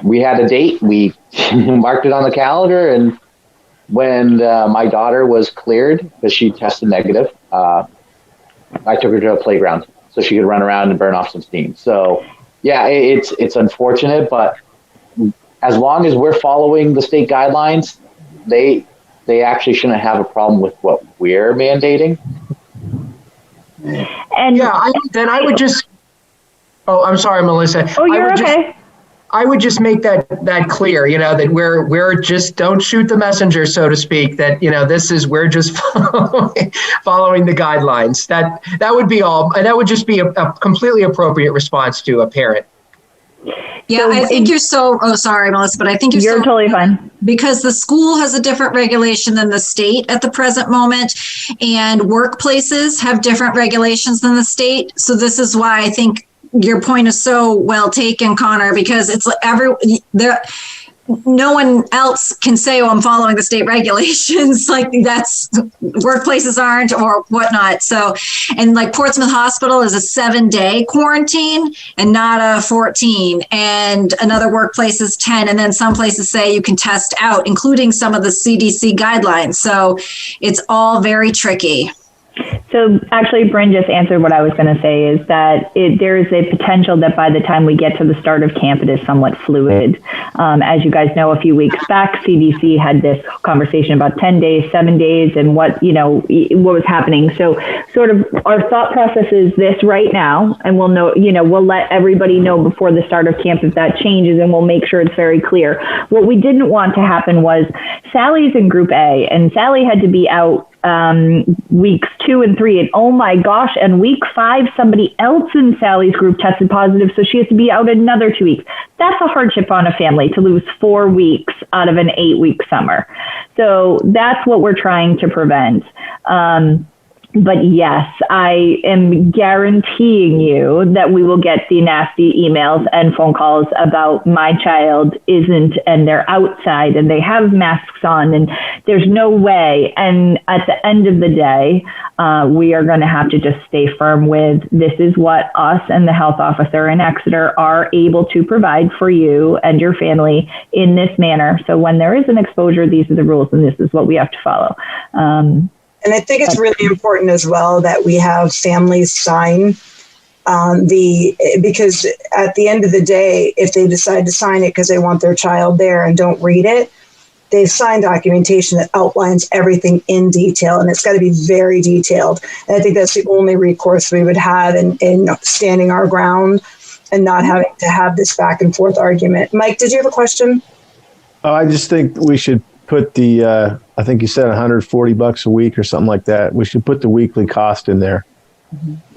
we had a date, we marked it on the calendar, and when my daughter was cleared, because she tested negative, I took her to a playground so she could run around and burn off some steam. So yeah, it's unfortunate, but as long as we're following the state guidelines, they actually shouldn't have a problem with what we're mandating. And yeah, I would just. Oh, I'm sorry, Melissa. Oh, you're okay. I would just make that clear, that we're just, don't shoot the messenger, so to speak, that, we're just following the guidelines. That would be all. And that would just be a completely appropriate response to a parent. Yeah, I think you're so, oh, sorry, Melissa, but I think you're totally fine. Because the school has a different regulation than the state at the present moment, and workplaces have different regulations than the state. So this is why I think your point is so well taken, Connor, because it's like no one else can say, oh, I'm following the state regulations. Like that's workplaces aren't or whatnot. So, and like Portsmouth Hospital is a 7-day quarantine and not a 14. And another workplace is 10. And then some places say you can test out, including some of the CDC guidelines. So it's all very tricky. So actually, Bryn just answered what I was going to say, is that there is a potential that by the time we get to the start of camp, it is somewhat fluid. As you guys know, a few weeks back, CDC had this conversation about 10 days, 7 days, and what was happening. So sort of our thought process is this right now, and we'll know, we'll let everybody know before the start of camp if that changes, and we'll make sure it's very clear. What we didn't want to happen was Sally's in Group A, and Sally had to be out weeks 2 and 3, and oh my gosh, and week 5 somebody else in Sally's group tested positive, so she has to be out another 2 weeks. That's a hardship on a family to lose 4 weeks out of an 8-week summer. So that's what we're trying to prevent. But yes, I am guaranteeing you that we will get the nasty emails and phone calls about my child isn't, and they're outside and they have masks on and there's no way. And at the end of the day, we are going to have to just stay firm with this is what us and the health officer in Exeter are able to provide for you and your family in this manner. So when there is an exposure, these are the rules and this is what we have to follow. And I think it's really important as well that we have families sign because at the end of the day, if they decide to sign it because they want their child there and don't read it, they've signed documentation that outlines everything in detail, and it's got to be very detailed. And I think that's the only recourse we would have in standing our ground and not having to have this back and forth argument. Mike, did you have a question? Oh, I just think we should put the, I think you said $140 a week or something like that. We should put the weekly cost in there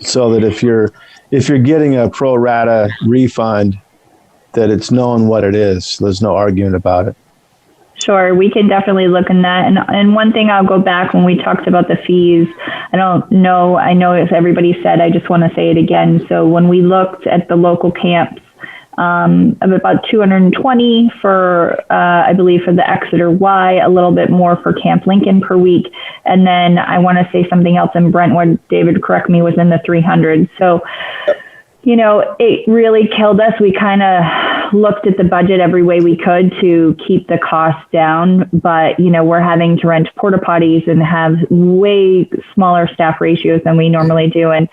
so that if you're getting a pro rata refund, that it's known what it is. There's no argument about it. Sure, we can definitely look in that. And one thing, I'll go back when we talked about the fees. I know as everybody said, I just want to say it again. So when we looked at the local camps, of about $220 for, I believe, for the Exeter Y, a little bit more for Camp Lincoln per week. And then I want to say something else in Brentwood, David, correct me, was in the 300. So, it really killed us. We kind of looked at the budget every way we could to keep the costs down. But, we're having to rent porta potties and have way smaller staff ratios than we normally do. And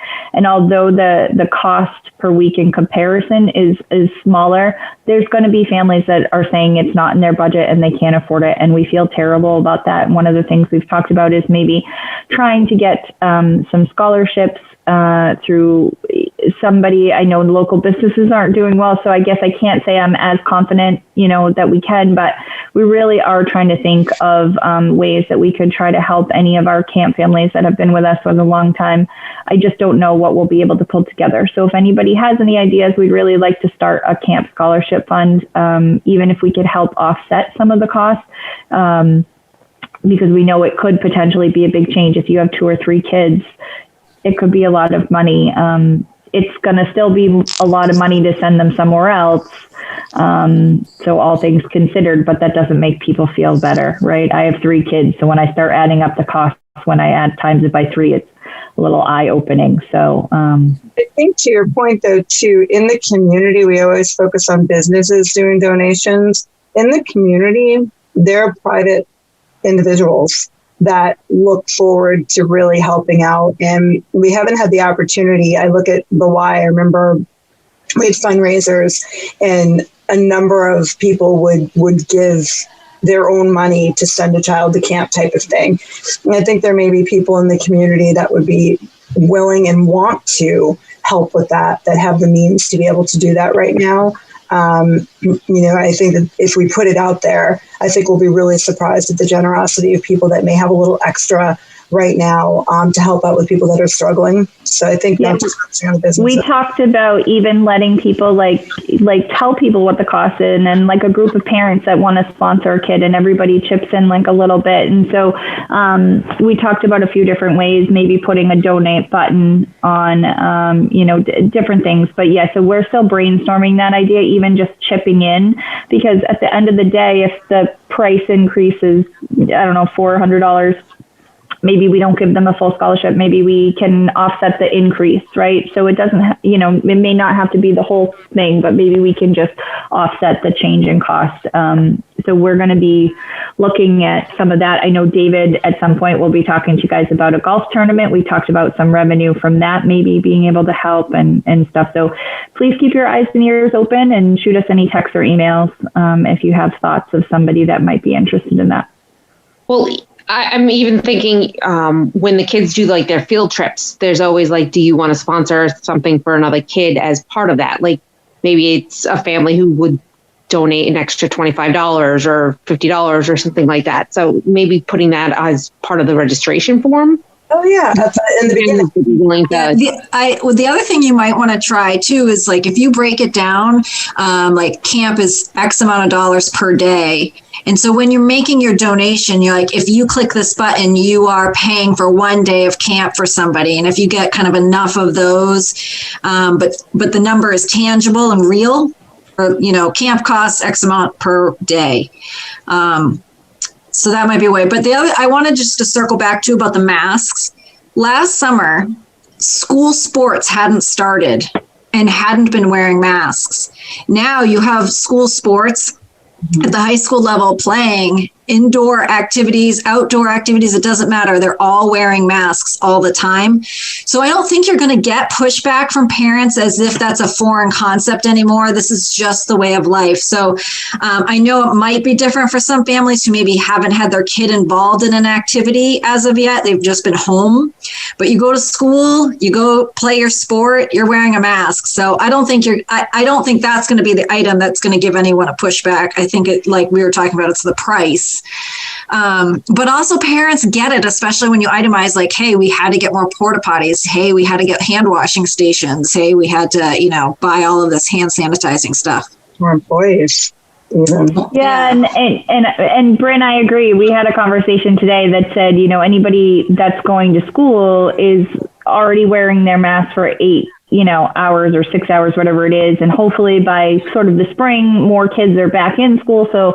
although the cost per week in comparison is smaller, there's going to be families that are saying it's not in their budget and they can't afford it. And we feel terrible about that. And one of the things we've talked about is maybe trying to get some scholarships through somebody. I know local businesses aren't doing well, so I guess I can't say I'm as confident, that we can, but we really are trying to think of ways that we could try to help any of our camp families that have been with us for a long time. I just don't know what we'll be able to pull together. So if anybody has any ideas, we'd really like to start a camp scholarship fund, even if we could help offset some of the costs. Because we know it could potentially be a big change. If you have 2 or 3 kids, it could be a lot of money. It's going to still be a lot of money to send them somewhere else. So all things considered, but that doesn't make people feel better, right? I have 3 kids. So when I start adding up the costs, when I add times it by 3, it's a little eye-opening. So I think to your point, though, too, in the community, we always focus on businesses doing donations. In the community, there are private individuals that look forward to really helping out. And we haven't had the opportunity. I look at the Y. I remember we had fundraisers and a number of people would give their own money to send a child to camp type of thing. And I think there may be people in the community that would be willing and want to help with that have the means to be able to do that right now. I think that if we put it out there, I think we'll be really surprised at the generosity of people that may have a little extra right now to help out with people that are struggling. So I think not just focusing on the business. We talked about even letting people like tell people what the cost is, and then like a group of parents that want to sponsor a kid, and everybody chips in like a little bit. And so we talked about a few different ways, maybe putting a donate button on, different things. But yeah, so we're still brainstorming that idea, even just chipping in, because at the end of the day, if the price increases, $400, maybe we don't give them a full scholarship. Maybe we can offset the increase, right? So it doesn't, it may not have to be the whole thing, but maybe we can just offset the change in cost. So we're going to be looking at some of that. I know David at some point will be talking to you guys about a golf tournament. We talked about some revenue from that, maybe being able to help and stuff. So please keep your eyes and ears open and shoot us any texts or emails if you have thoughts of somebody that might be interested in that. Well, I'm even thinking when the kids do like their field trips, there's always like, do you want to sponsor something for another kid as part of that? Like maybe it's a family who would donate an extra $25 or $50 or something like that. So maybe putting that as part of the registration form. Oh yeah, in the beginning. The other thing you might want to try too is like if you break it down, like camp is X amount of dollars per day. And so when you're making your donation, you're like, if you click this button, you are paying for 1 day of camp for somebody. And if you get kind of enough of those, but the number is tangible and real, or, camp costs X amount per day. So that might be a way. But I wanted just to circle back to about the masks. Last summer, school sports hadn't started and hadn't been wearing masks. Now you have school sports at the high school level playing indoor activities, outdoor activities, it doesn't matter. They're all wearing masks all the time. So I don't think you're going to get pushback from parents as if that's a foreign concept anymore. This is just the way of life. So I know it might be different for some families who maybe haven't had their kid involved in an activity as of yet. They've just been home. But you go to school, you go play your sport, you're wearing a mask. So I don't think I don't think that's going to be the item that's going to give anyone a pushback. I think it, like we were talking about, it's the price. But also parents get it, especially when you itemize like, hey, we had to get more porta potties. Hey, we had to get hand washing stations. Hey, we had to, buy all of this hand sanitizing stuff. More employees. Yeah, and Bryn, I agree. We had a conversation today that said, anybody that's going to school is already wearing their mask for 8 hours or 6 hours, whatever it is. And hopefully by sort of the spring, more kids are back in school. So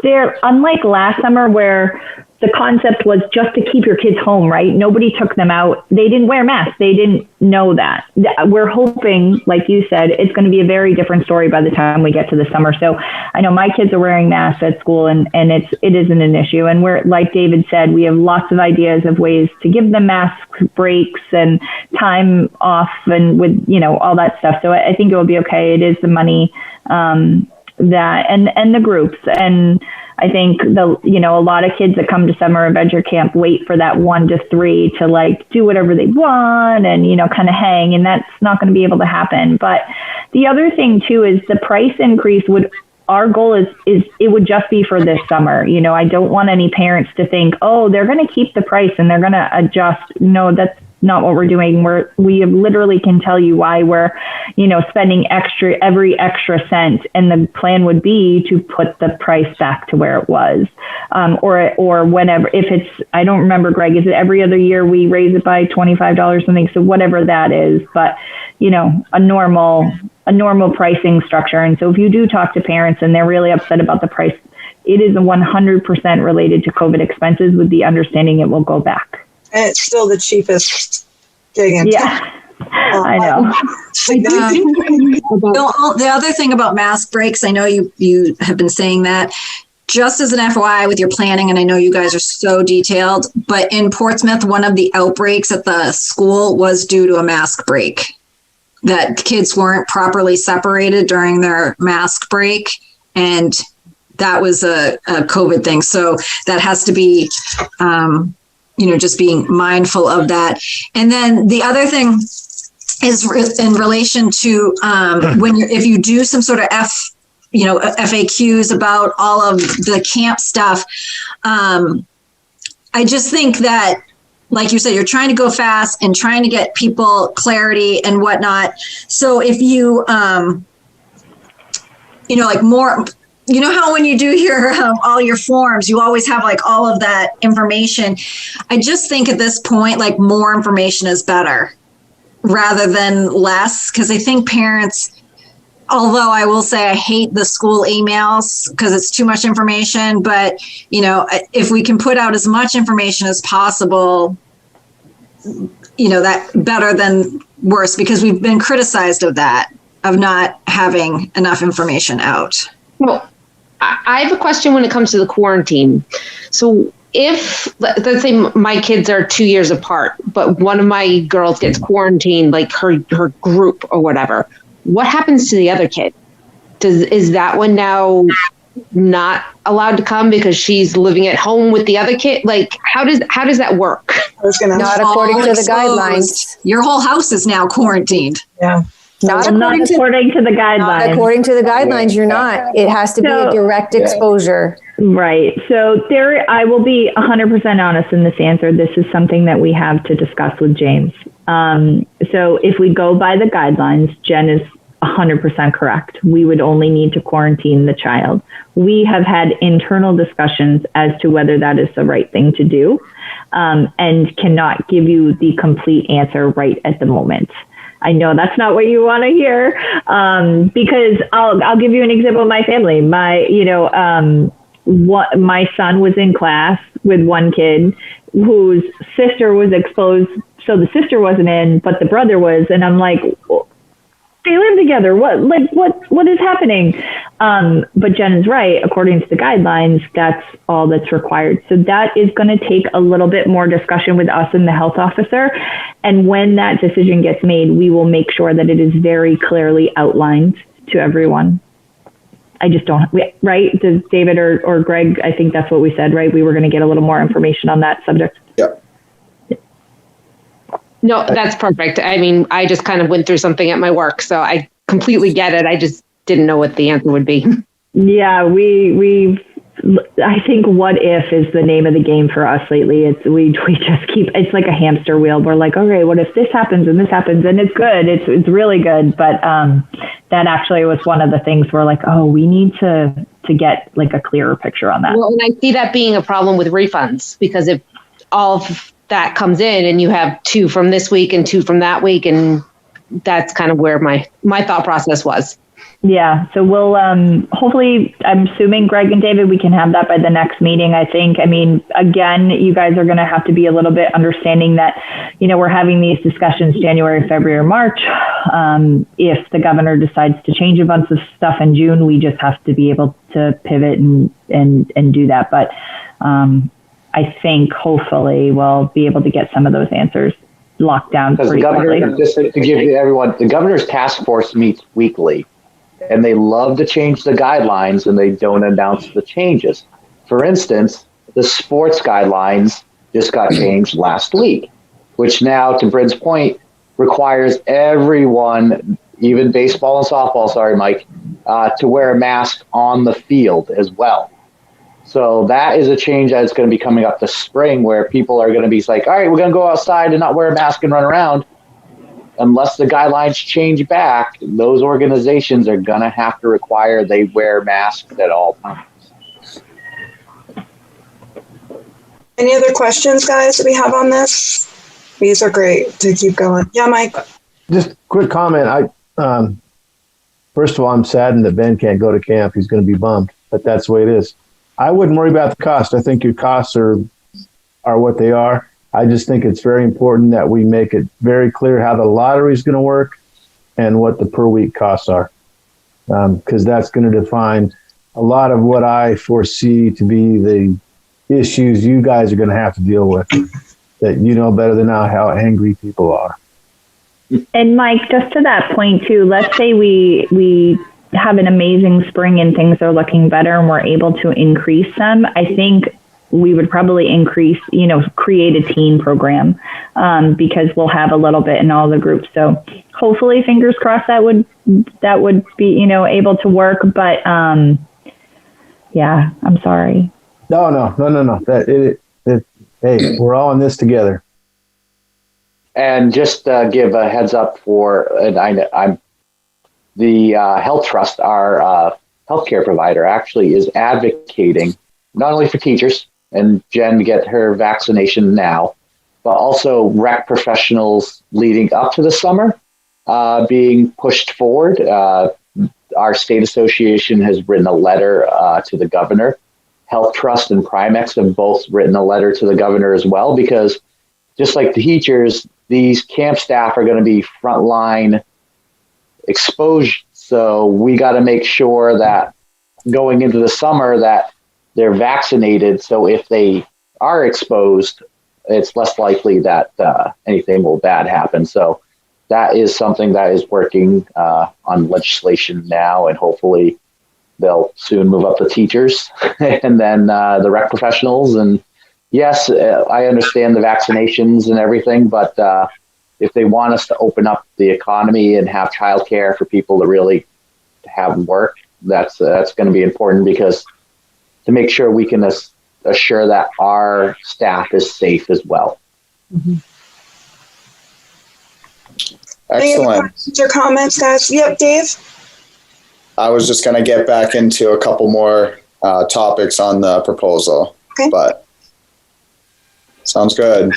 they're unlike last summer where the concept was just to keep your kids home, right? Nobody took them out. They didn't wear masks. They didn't know that. We're hoping, like you said, it's going to be a very different story by the time we get to the summer. So I know my kids are wearing masks at school and it isn't an issue. And we're, like David said, we have lots of ideas of ways to give them mask breaks and time off and with, all that stuff. So I think it will be okay. It is the money that and the groups. And I think a lot of kids that come to summer adventure camp wait for that 1 to 3 to like do whatever they want and, kind of hang, and that's not going to be able to happen. But the other thing too is the price increase our goal is it would just be for this summer. I don't want any parents to think, oh, they're going to keep the price and they're going to adjust. No, that's not what we're doing. We literally can tell you why we're, spending every extra cent. And the plan would be to put the price back to where it was, or whenever, if it's, I don't remember, Greg, is it every other year we raise it by $25 something? So whatever that is, but a normal pricing structure. And so if you do talk to parents and they're really upset about the price, it is 100% related to COVID expenses with the understanding it will go back. And it's still the cheapest gig in town. Yeah, I know. The other thing about mask breaks, I know you have been saying that, just as an FYI with your planning, and I know you guys are so detailed, but in Portsmouth, one of the outbreaks at the school was due to a mask break, that kids weren't properly separated during their mask break. And that was a COVID thing. So that has to be, just being mindful of that. And then the other thing is in relation to if you do some sort of FAQs about all of the camp stuff. I just think that like you said, you're trying to go fast and trying to get people clarity and whatnot. So if you, like more, you know how when you do your all your forms, you always have like all of that information. I just think at this point, like more information is better rather than less, because I think parents, although I will say I hate the school emails because it's too much information, but if we can put out as much information as possible, that better than worse, because we've been criticized of that, of not having enough information out. Well, I have a question when it comes to the quarantine. So if, let's say my kids are 2 years apart, but one of my girls gets quarantined, like her group or whatever, what happens to the other kid? Is that one now not allowed to come because she's living at home with the other kid? Like, how does that work? Not according to the guidelines. Your whole house is now quarantined. Yeah. Not according to the guidelines. Not according to the guidelines, you're not. It has to be a direct exposure. Right. So I will be 100% honest in this answer. This is something that we have to discuss with James. So if we go by the guidelines, Jen is 100% correct. We would only need to quarantine the child. We have had internal discussions as to whether that is the right thing to do, and cannot give you the complete answer right at the moment. I know that's not what you want to hear, because I'll give you an example of my family. My son was in class with one kid whose sister was exposed. So the sister wasn't in, but the brother was. And I'm like, they live together. What is happening? But Jen is right. According to the guidelines, that's all that's required. So that is going to take a little bit more discussion with us and the health officer. And when that decision gets made, we will make sure that it is very clearly outlined to everyone. I just don't, right? Does David or Greg, I think that's what we said, right? We were going to get a little more information on that subject. Yeah. No, that's perfect. I mean, I just kind of went through something at my work, so I completely get it. I just didn't know what the answer would be. Yeah, I think what if is the name of the game for us lately. We just keep, it's like a hamster wheel. We're like, okay, what if this happens and this happens? And it's good. It's really good. But that actually was one of the things we're like, oh, we need to get like a clearer picture on that. Well, and I see that being a problem with refunds, because if all of that comes in and you have 2 from this week and 2 from that week, and that's kind of where my thought process was. Yeah. So we'll hopefully, I'm assuming Greg and David, we can have that by the next meeting, I think. I mean, again, you guys are going to have to be a little bit understanding that, we're having these discussions January, February, March. If the governor decides to change a bunch of stuff in June, we just have to be able to pivot and do that. But I think hopefully we'll be able to get some of those answers locked down pretty quickly. Just to give everyone, the governor's task force meets weekly, and they love to change the guidelines, and they don't announce the changes. For instance, the sports guidelines just got changed last week, which now, to Bryn's point, requires everyone, even baseball and softball, sorry, Mike, to wear a mask on the field as well. So that is a change that's going to be coming up this spring, where people are going to be like, all right, we're going to go outside and not wear a mask and run around. Unless the guidelines change back, those organizations are going to have to require they wear masks at all times. Any other questions, guys, that we have on this? These are great to keep going. Yeah, Mike. Just quick comment. First of all, I'm saddened that Ben can't go to camp. He's going to be bummed, but that's the way it is. I wouldn't worry about the cost. I think your costs are what they are. I just think it's very important that we make it very clear how the lottery is going to work and what the per week costs are, because that's going to define a lot of what I foresee to be the issues you guys are going to have to deal with, that you know better than I how angry people are. And Mike, just to that point too, let's say we have an amazing spring and things are looking better and we're able to increase them. I think we would probably increase, create a teen program, because we'll have a little bit in all the groups. So hopefully, fingers crossed, that would be, able to work. But yeah, I'm sorry. No. Hey, we're all in this together. And just give a heads up and I'm the Health Trust, our healthcare provider, actually is advocating not only for teachers and Jen to get her vaccination now, but also rec professionals leading up to the summer being pushed forward. Our state association has written a letter to the governor. Health Trust and Primex have both written a letter to the governor as well, because just like the teachers, these camp staff are going to be frontline exposed. So we got to make sure that going into the summer that they're vaccinated. So if they are exposed, it's less likely that anything will bad happen. So that is something that is working on legislation now, and hopefully they'll soon move up the teachers and then the rec professionals. And yes, I understand the vaccinations and everything, but if they want us to open up the economy and have childcare for people to really have work, that's going to be important, because to make sure we can assure that our staff is safe as well. Mm-hmm. Excellent. Your comments, guys? Yep, Dave. I was just going to get back into a couple more topics on the proposal, okay. But sounds good.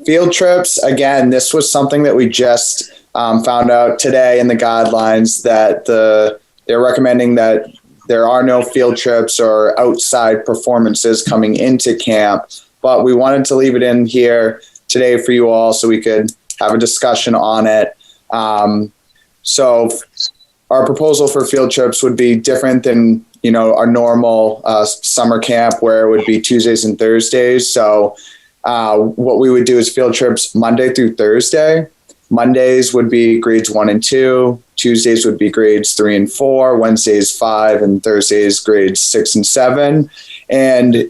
Field trips, again, this was something that we just found out today in the guidelines that they're recommending that there are no field trips or outside performances coming into camp, but we wanted to leave it in here today for you all so we could have a discussion on it. So our proposal for field trips would be different than, our normal summer camp, where it would be Tuesdays and Thursdays. So what we would do is field trips Monday through Thursday. Mondays would be grades 1 and 2. Tuesdays would be grades 3 and 4. Wednesdays 5, and Thursdays grades 6 and 7. And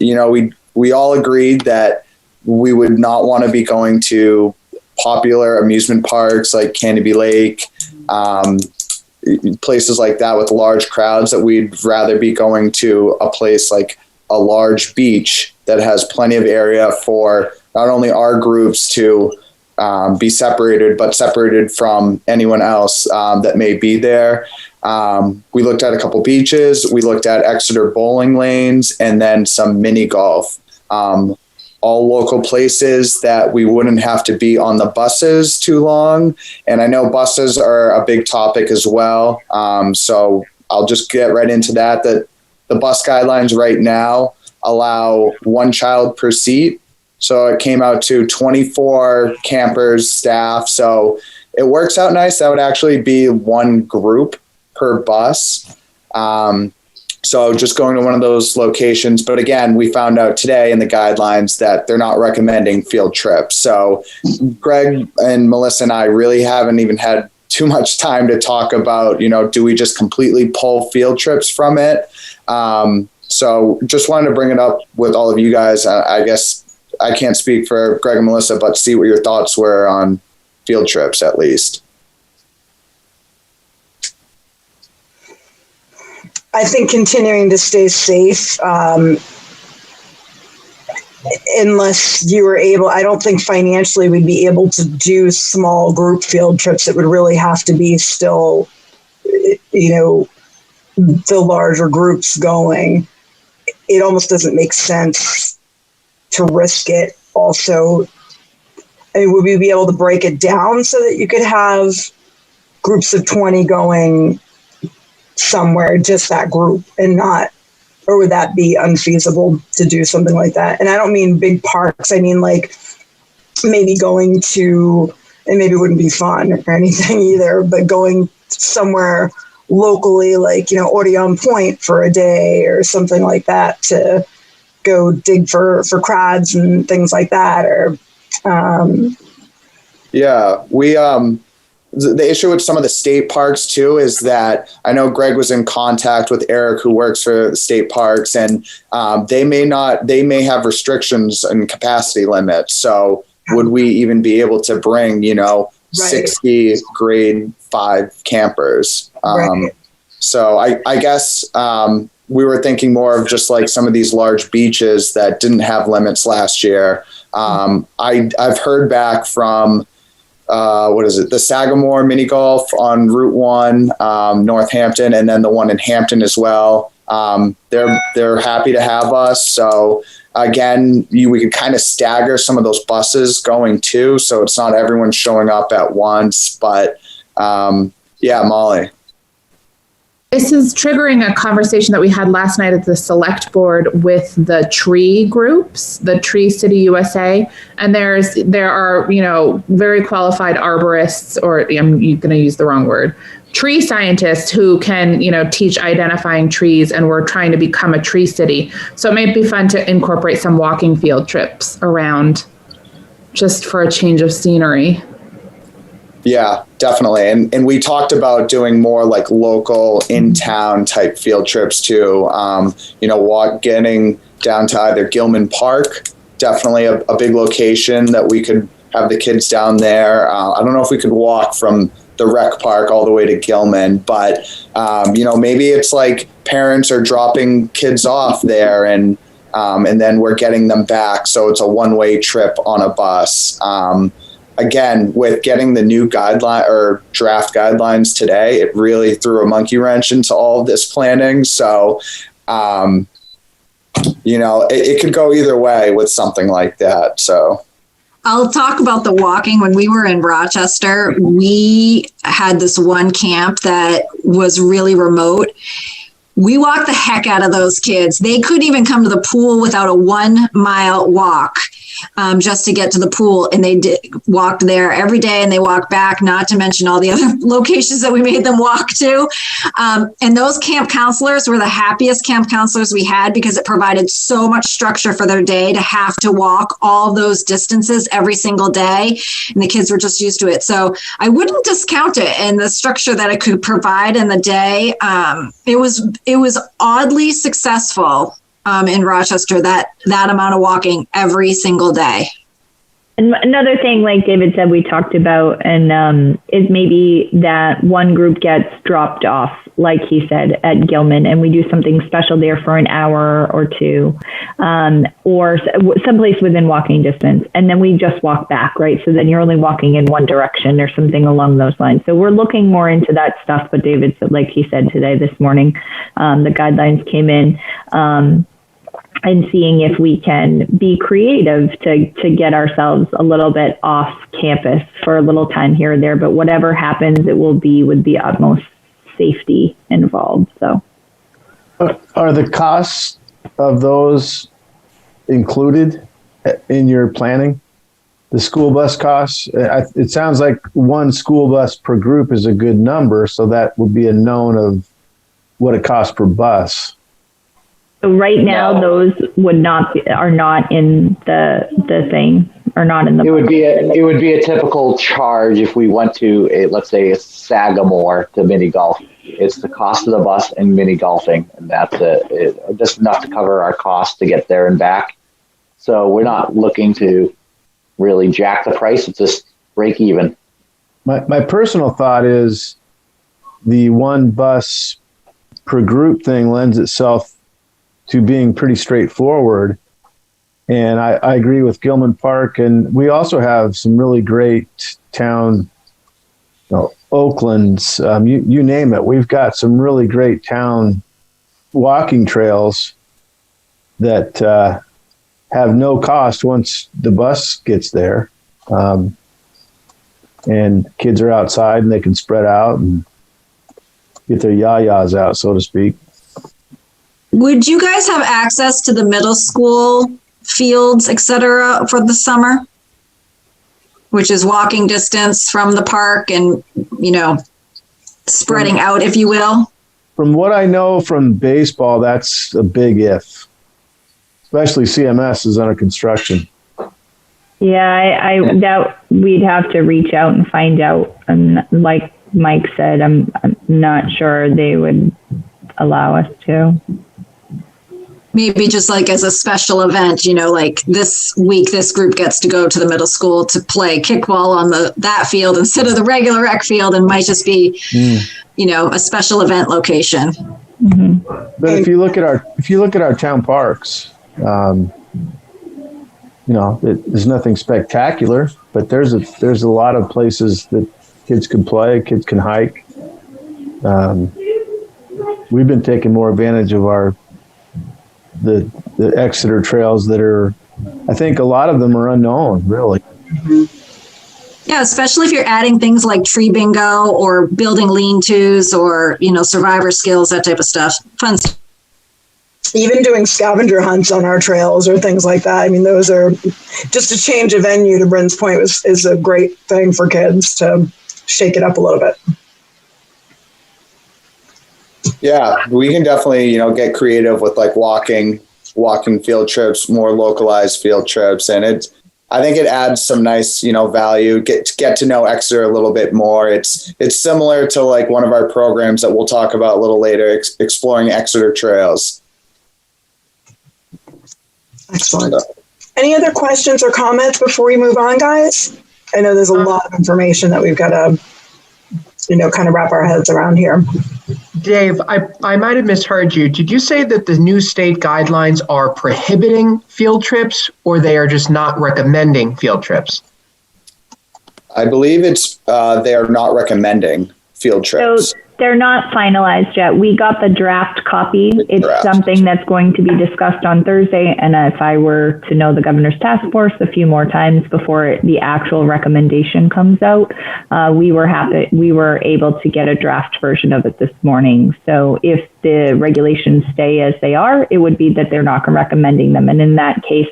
we all agreed that we would not want to be going to popular amusement parks like Canopy Lake, places like that with large crowds, that we'd rather be going to a place like a large beach that has plenty of area for not only our groups to be separated, but separated from anyone else that may be there. We looked at a couple beaches. We looked at Exeter bowling lanes, and then some mini golf. All local places that we wouldn't have to be on the buses too long. And I know buses are a big topic as well. So I'll just get right into that the bus guidelines right now allow 1 child per seat. So it came out to 24 campers, staff. So it works out nice. That would actually be 1 group per bus. So just going to one of those locations. But again, we found out today in the guidelines that they're not recommending field trips. So Greg and Melissa and I really haven't even had too much time to talk about, do we just completely pull field trips from it? So just wanted to bring it up with all of you guys. I guess I can't speak for Greg and Melissa, but see what your thoughts were on field trips at least. I think continuing to stay safe, unless you were able, I don't think financially we'd be able to do small group field trips. It would really have to be still, the larger groups going. It almost doesn't make sense to risk it. Also, would we be able to break it down so that you could have groups of 20 going somewhere, just that group, and not, or would that be unfeasible to do something like that? And I don't mean big parks. I mean like maybe going to, and maybe it wouldn't be fun or anything either, but going somewhere locally, like, Odeon Point for a day or something like that, to go dig for crabs and things like that. Or yeah, we the issue with some of the state parks too is that I know Greg was in contact with Eric, who works for the state parks, and they may have restrictions and capacity limits. So would we even be able to bring, right. 60 grade 5 campers? Right. So I guess we were thinking more of just like some of these large beaches that didn't have limits last year. I've heard back from, the Sagamore mini golf on Route 1, Northampton, and then the one in Hampton as well. They're happy to have us. So again, we could kind of stagger some of those buses going too. So it's not everyone showing up at once, but yeah, Molly. This is triggering a conversation that we had last night at the select board with the tree groups, the Tree City USA. And there are, very qualified arborists, or I'm going to use the wrong word, tree scientists who can, teach identifying trees, and we're trying to become a tree city. So it might be fun to incorporate some walking field trips around just for a change of scenery. Yeah, definitely. And we talked about doing more like local in-town type field trips too. Getting down to either Gilman Park, definitely a big location that we could have the kids down there. I don't know if we could walk from the rec park all the way to Gilman, but maybe it's like parents are dropping kids off there and then we're getting them back. So it's a one-way trip on a bus. Again, with getting the new guideline or draft guidelines today, it really threw a monkey wrench into all of this planning. So, it could go either way with something like that. So I'll talk about the walking. When we were in Rochester, we had this one camp that was really remote. We walked the heck out of those kids. They couldn't even come to the pool without a 1 mile walk. Just to get to the pool, and they walked there every day, and they walked back, not to mention all the other locations that we made them walk to. And those camp counselors were the happiest camp counselors we had, because it provided so much structure for their day to have to walk all those distances every single day. And the kids were just used to it. So I wouldn't discount it, and the structure that it could provide in the day. It was oddly successful. In Rochester, that amount of walking every single day. And another thing, like David said, we talked about, and is maybe that one group gets dropped off, like he said, at Gilman, and we do something special there for an hour or two, or someplace within walking distance, and then we just walk back, right? So then you're only walking in one direction or something along those lines. So we're looking more into that stuff. But David said, like he said today, this morning, the guidelines came in. And seeing if we can be creative to get ourselves a little bit off campus for a little time here or there. But whatever happens, it will be with the utmost safety involved. So, are the costs of those included in your planning? The school bus costs? It sounds like one school bus per group is a good number, so that would be a known of what it costs per bus. So right now, those are not in the thing, or not in the. It would be a typical charge if we went to let's say a Sagamore to mini golf. It's the cost of the bus and mini golfing, and that's just enough to cover our costs to get there and back. So we're not looking to really jack the price. It's just break even. My personal thought is the one bus per group thing lends itself to being pretty straightforward. And I agree with Gilman Park. And we also have some really great town, Oakland's, you name it. We've got some really great town walking trails that have no cost once the bus gets there. And kids are outside and they can spread out and get their yayas out, so to speak. Would you guys have access to the middle school fields, et cetera, for the summer? Which is walking distance from the park and, spreading out, if you will? From what I know from baseball, that's a big if. Especially CMS is under construction. Yeah, I doubt we'd have to reach out and find out. And like Mike said, I'm not sure they would allow us to. Maybe just like as a special event, like this week, this group gets to go to the middle school to play kickball on that field instead of the regular rec field, and might just be, a special event location. But if you look at our town parks, there's nothing spectacular, but there's a lot of places that kids can play, kids can hike. We've been taking more advantage of the Exeter trails that are, I think a lot of them are unknown, really. Yeah, especially if you're adding things like tree bingo or building lean-tos or, survivor skills, that type of stuff. Fun stuff. Even doing scavenger hunts on our trails or things like that. I mean, those are just a change of venue, to Bryn's point, is a great thing for kids to shake it up a little bit. Yeah, we can definitely, get creative with like walking field trips, more localized field trips. And I think it adds some nice, value, get to know Exeter a little bit more. It's similar to like one of our programs that we'll talk about a little later, exploring Exeter trails. Excellent. Any other questions or comments before we move on, guys? I know there's a lot of information that we've got to, kind of wrap our heads around here. Dave, I might have misheard you. Did you say that the new state guidelines are prohibiting field trips, or they are just not recommending field trips? I believe they are not recommending field trips. So they're not finalized yet. We got the draft copy. It's something that's going to be discussed on Thursday. And if I were to know the governor's task force a few more times before the actual recommendation comes out, we were able to get a draft version of it this morning. So if the regulations stay as they are, it would be that they're not recommending them. And in that case,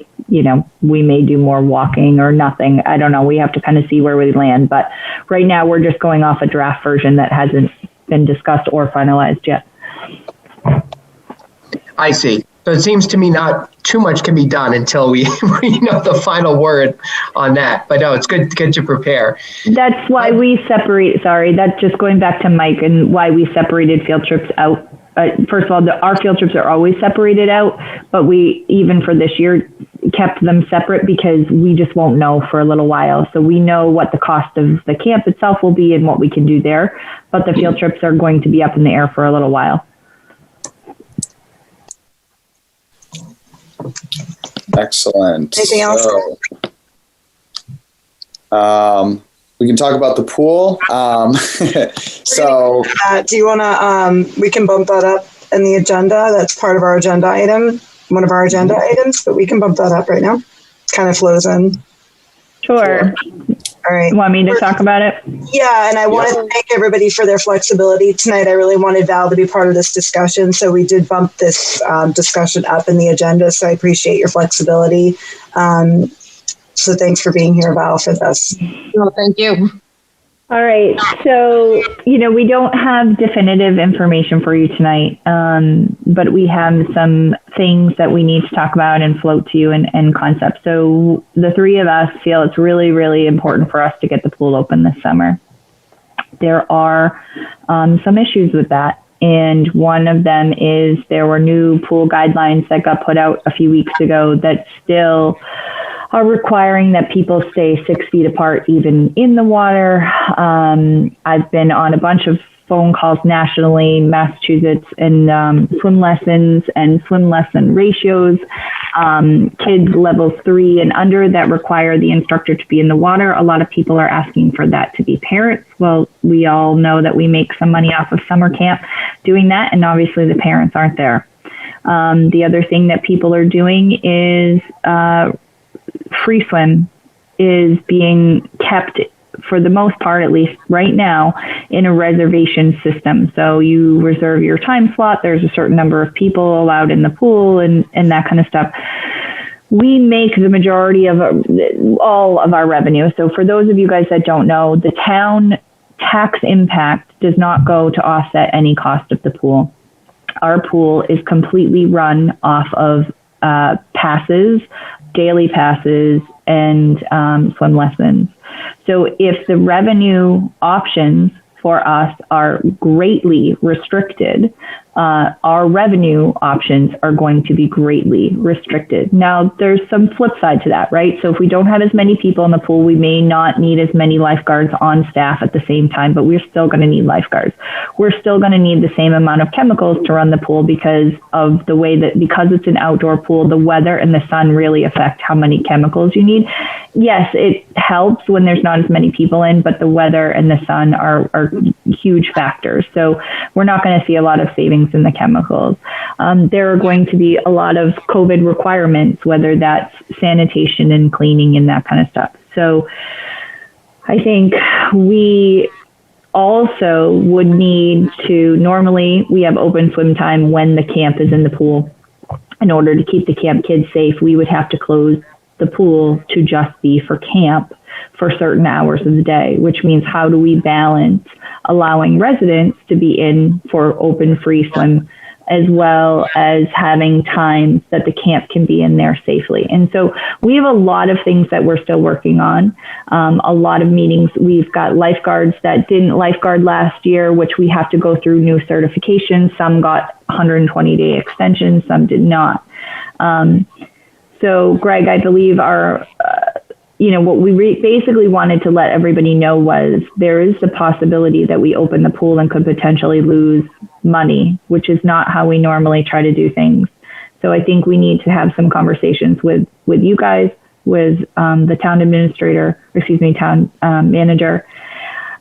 we may do more walking or nothing. I don't know. We have to kind of see where we land. But right now we're just going off a draft version that hasn't been discussed or finalized yet. I see. So it seems to me not too much can be done until we know the final word on that. But no, it's good to prepare. That's why we separate. Sorry, that's just going back to Mike and why we separated field trips out. First of all, our field trips are always separated out, but we, even for this year, kept them separate because we just won't know for a little while. So we know what the cost of the camp itself will be and what we can do there, but the field trips are going to be up in the air for a little while. Excellent. Anything else? We can talk about the pool. Do you want to, we can bump that up in the agenda. That's part of our agenda item, one of our agenda items, but we can bump that up right now. Kind of flows in. Sure. All right. Want me to talk about it? Yeah, and I want to thank everybody for their flexibility tonight. I really wanted Val to be part of this discussion, so we did bump this discussion up in the agenda, so I appreciate your flexibility. So thanks for being here, Val, for this. Well, thank you. All right. So, we don't have definitive information for you tonight, but we have some things that we need to talk about and float to you and concepts. So the three of us feel it's really, really important for us to get the pool open this summer. There are some issues with that. And one of them is there were new pool guidelines that got put out a few weeks ago that still are requiring that people stay 6 feet apart, even in the water. I've been on a bunch of phone calls nationally, Massachusetts, and swim lessons and swim lesson ratios. Kids level 3 and under that require the instructor to be in the water. A lot of people are asking for that to be parents. Well, we all know that we make some money off of summer camp doing that, and obviously the parents aren't there. The other thing that people are doing is free swim is being kept, for the most part, at least right now, in a reservation system. So you reserve your time slot. There's a certain number of people allowed in the pool and that kind of stuff. We make the majority of all of our revenue. So for those of you guys that don't know, the town tax impact does not go to offset any cost of the pool. Our pool is completely run off of passes, daily passes, and swim lessons. So if the revenue options for us are greatly restricted, our revenue options are going to be greatly restricted. Now, there's some flip side to that, right? So if we don't have as many people in the pool, we may not need as many lifeguards on staff at the same time, but we're still going to need lifeguards. We're still going to need the same amount of chemicals to run the pool because of the way that, because it's an outdoor pool, the weather and the sun really affect how many chemicals you need. Yes, it helps when there's not as many people in, but the weather and the sun are huge factors. So we're not going to see a lot of savings in the chemicals. There are going to be a lot of COVID requirements, whether that's sanitation and cleaning and that kind of stuff. So I think we also would need to, normally we have open swim time when the camp is in the pool. In order to keep the camp kids safe, we would have to close the pool to just be for camp for certain hours of the day, which means how do we balance allowing residents to be in for open free swim as well as having times that the camp can be in there safely. And so we have a lot of things that we're still working on, a lot of meetings. We've got lifeguards that didn't lifeguard last year, which we have to go through new certifications. Some got 120-day extensions, some did not. So Greg, I believe our, what we basically wanted to let everybody know was there is the possibility that we open the pool and could potentially lose money, which is not how we normally try to do things. So I think we need to have some conversations with you guys, with the town administrator, town manager,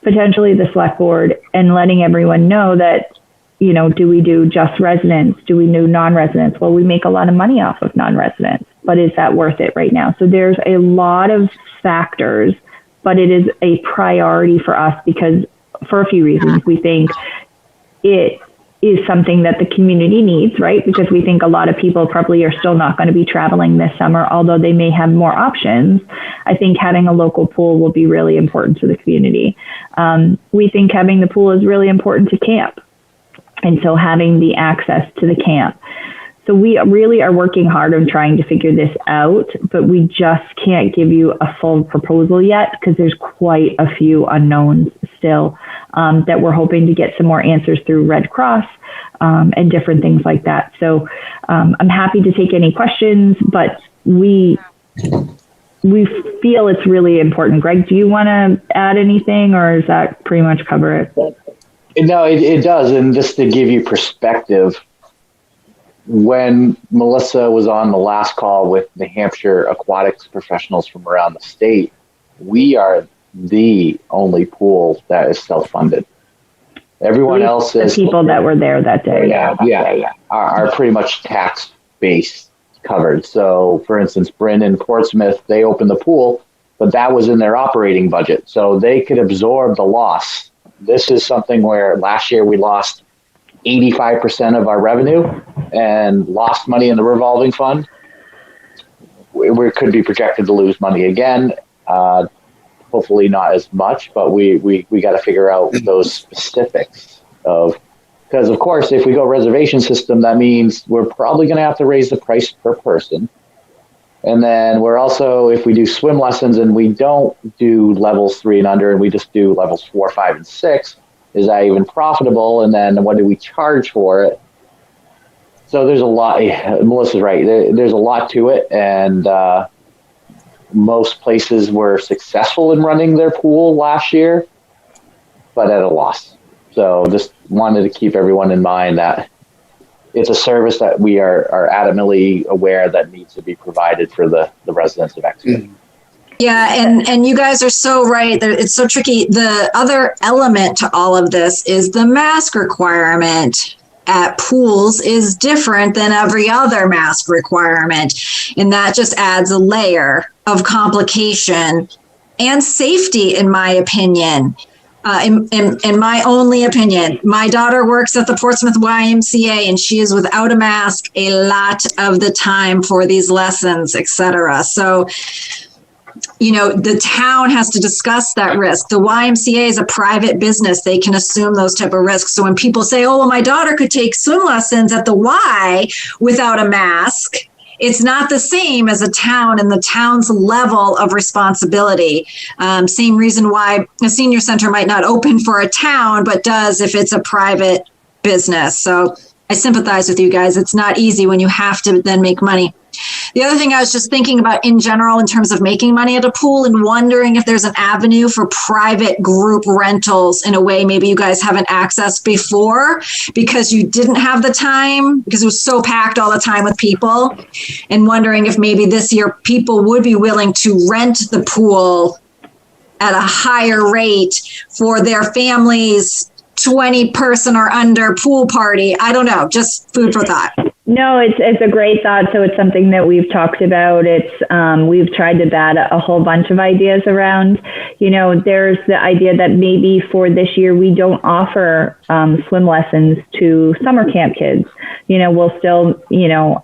potentially the select board, and letting everyone know that, do we do just residents? Do we do non-residents? Well, we make a lot of money off of non-residents, but is that worth it right now? So there's a lot of factors, but it is a priority for us because for a few reasons. We think it is something that the community needs, right? Because we think a lot of people probably are still not going to be traveling this summer, although they may have more options. I think having a local pool will be really important to the community. We think having the pool is really important to camp. And so having the access to the camp. So we really are working hard on trying to figure this out, but we just can't give you a full proposal yet because there's quite a few unknowns still that we're hoping to get some more answers through Red Cross and different things like that. So I'm happy to take any questions, but we feel it's really important. Greg, do you want to add anything, or does that pretty much cover it? No, it does. And just to give you perspective, when Melissa was on the last call with New Hampshire aquatics professionals from around the state, we are the only pool that is self-funded. Everyone else is... The people that were there that day. Yeah. Are pretty much tax-based covered. So, for instance, Bryn and Portsmouth, they opened the pool, but that was in their operating budget. So they could absorb the loss. This is something where last year we lost 85% of our revenue and lost money in the revolving fund. We could be projected to lose money again. Hopefully not as much, but we got to figure out those specifics of, because of course, if we go reservation system, that means we're probably going to have to raise the price per person. And then we're also, if we do swim lessons and we don't do levels 3 and under, and we just do levels 4, 5, and 6, is that even profitable? And then what do we charge for it? So there's a lot. Melissa's right. There's a lot to it. And most places were successful in running their pool last year, but at a loss. So just wanted to keep everyone in mind that it's a service that we are adamantly aware that needs to be provided for the residents of Exeter. Mm-hmm. Yeah, and you guys are so right. It's so tricky. The other element to all of this is the mask requirement at pools is different than every other mask requirement. And that just adds a layer of complication and safety, in my opinion. In my only opinion, my daughter works at the Portsmouth YMCA and she is without a mask a lot of the time for these lessons, etc. So, the town has to discuss that risk. The YMCA is a private business. They can assume those type of risks. So when people say, oh, well, my daughter could take swim lessons at the Y without a mask, it's not the same as a town and the town's level of responsibility. Same reason why a senior center might not open for a town, but does if it's a private business. So I sympathize with you guys. It's not easy when you have to then make money. The other thing I was just thinking about in general in terms of making money at a pool and wondering if there's an avenue for private group rentals in a way maybe you guys haven't accessed before because you didn't have the time because it was so packed all the time with people, and wondering if maybe this year people would be willing to rent the pool at a higher rate for their families, 20 person or under pool party. I don't know, just food for thought. No, it's a great thought. So it's something that we've talked about. It's we've tried to bat a whole bunch of ideas around. You know, there's the idea that maybe for this year we don't offer swim lessons to summer camp kids. You know, we'll still, you know,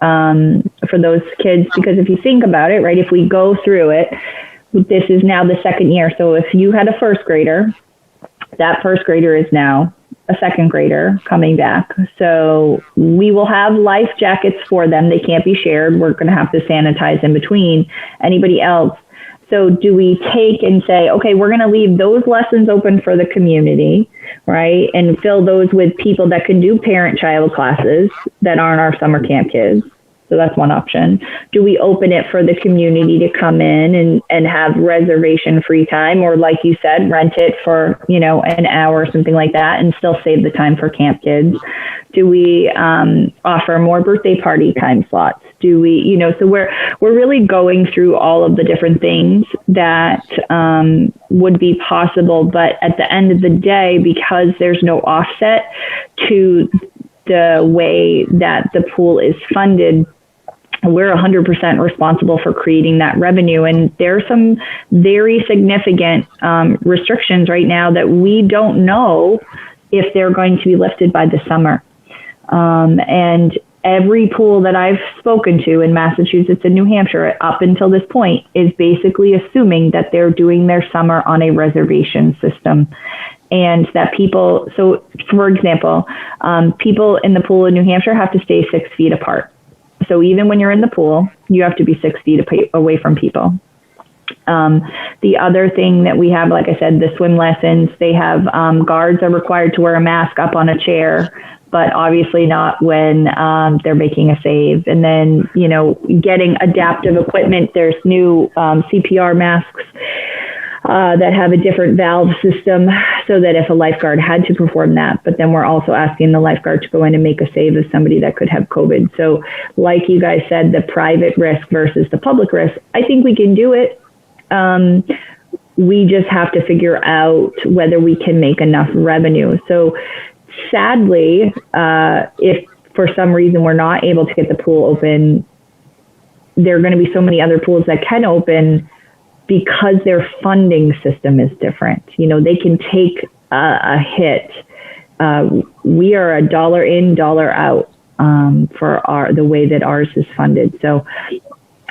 for those kids, because if you think about it, right, if we go through it, this is now the second year. So if you had a first grader, that first grader is now a second grader coming back. So we will have life jackets for them. They can't be shared. We're going to have to sanitize in between anybody else. So do we take and say, okay, we're going to leave those lessons open for the community, right? And fill those with people that can do parent-child classes that aren't our summer camp kids. So that's one option. Do we open it for the community to come in and have reservation free time, or like you said, rent it for, you know, an hour or something like that and still save the time for camp kids? Do we offer more birthday party time slots? Do we, you know, so we're really going through all of the different things that would be possible. But at the end of the day, because there's no offset to the way that the pool is funded, we're 100% responsible for creating that revenue. And there are some very significant restrictions right now that we don't know if they're going to be lifted by the summer. And every pool that I've spoken to in Massachusetts and New Hampshire up until this point is basically assuming that they're doing their summer on a reservation system. And that people, so for example, people in the pool in New Hampshire have to stay 6 feet apart. So even when you're in the pool, you have to be 6 feet away from people. The other thing that we have, like I said, the swim lessons, they have guards are required to wear a mask up on a chair, but obviously not when they're making a save. And then, you know, getting adaptive equipment, there's new CPR masks that have a different valve system so that if a lifeguard had to perform that, but then we're also asking the lifeguard to go in and make a save of somebody that could have COVID. So like you guys said, the private risk versus the public risk, I think we can do it. We just have to figure out whether we can make enough revenue. So sadly, if for some reason we're not able to get the pool open, there are going to be so many other pools that can open because their funding system is different. You know, they can take a hit. We are a dollar in, dollar out for the way that ours is funded. So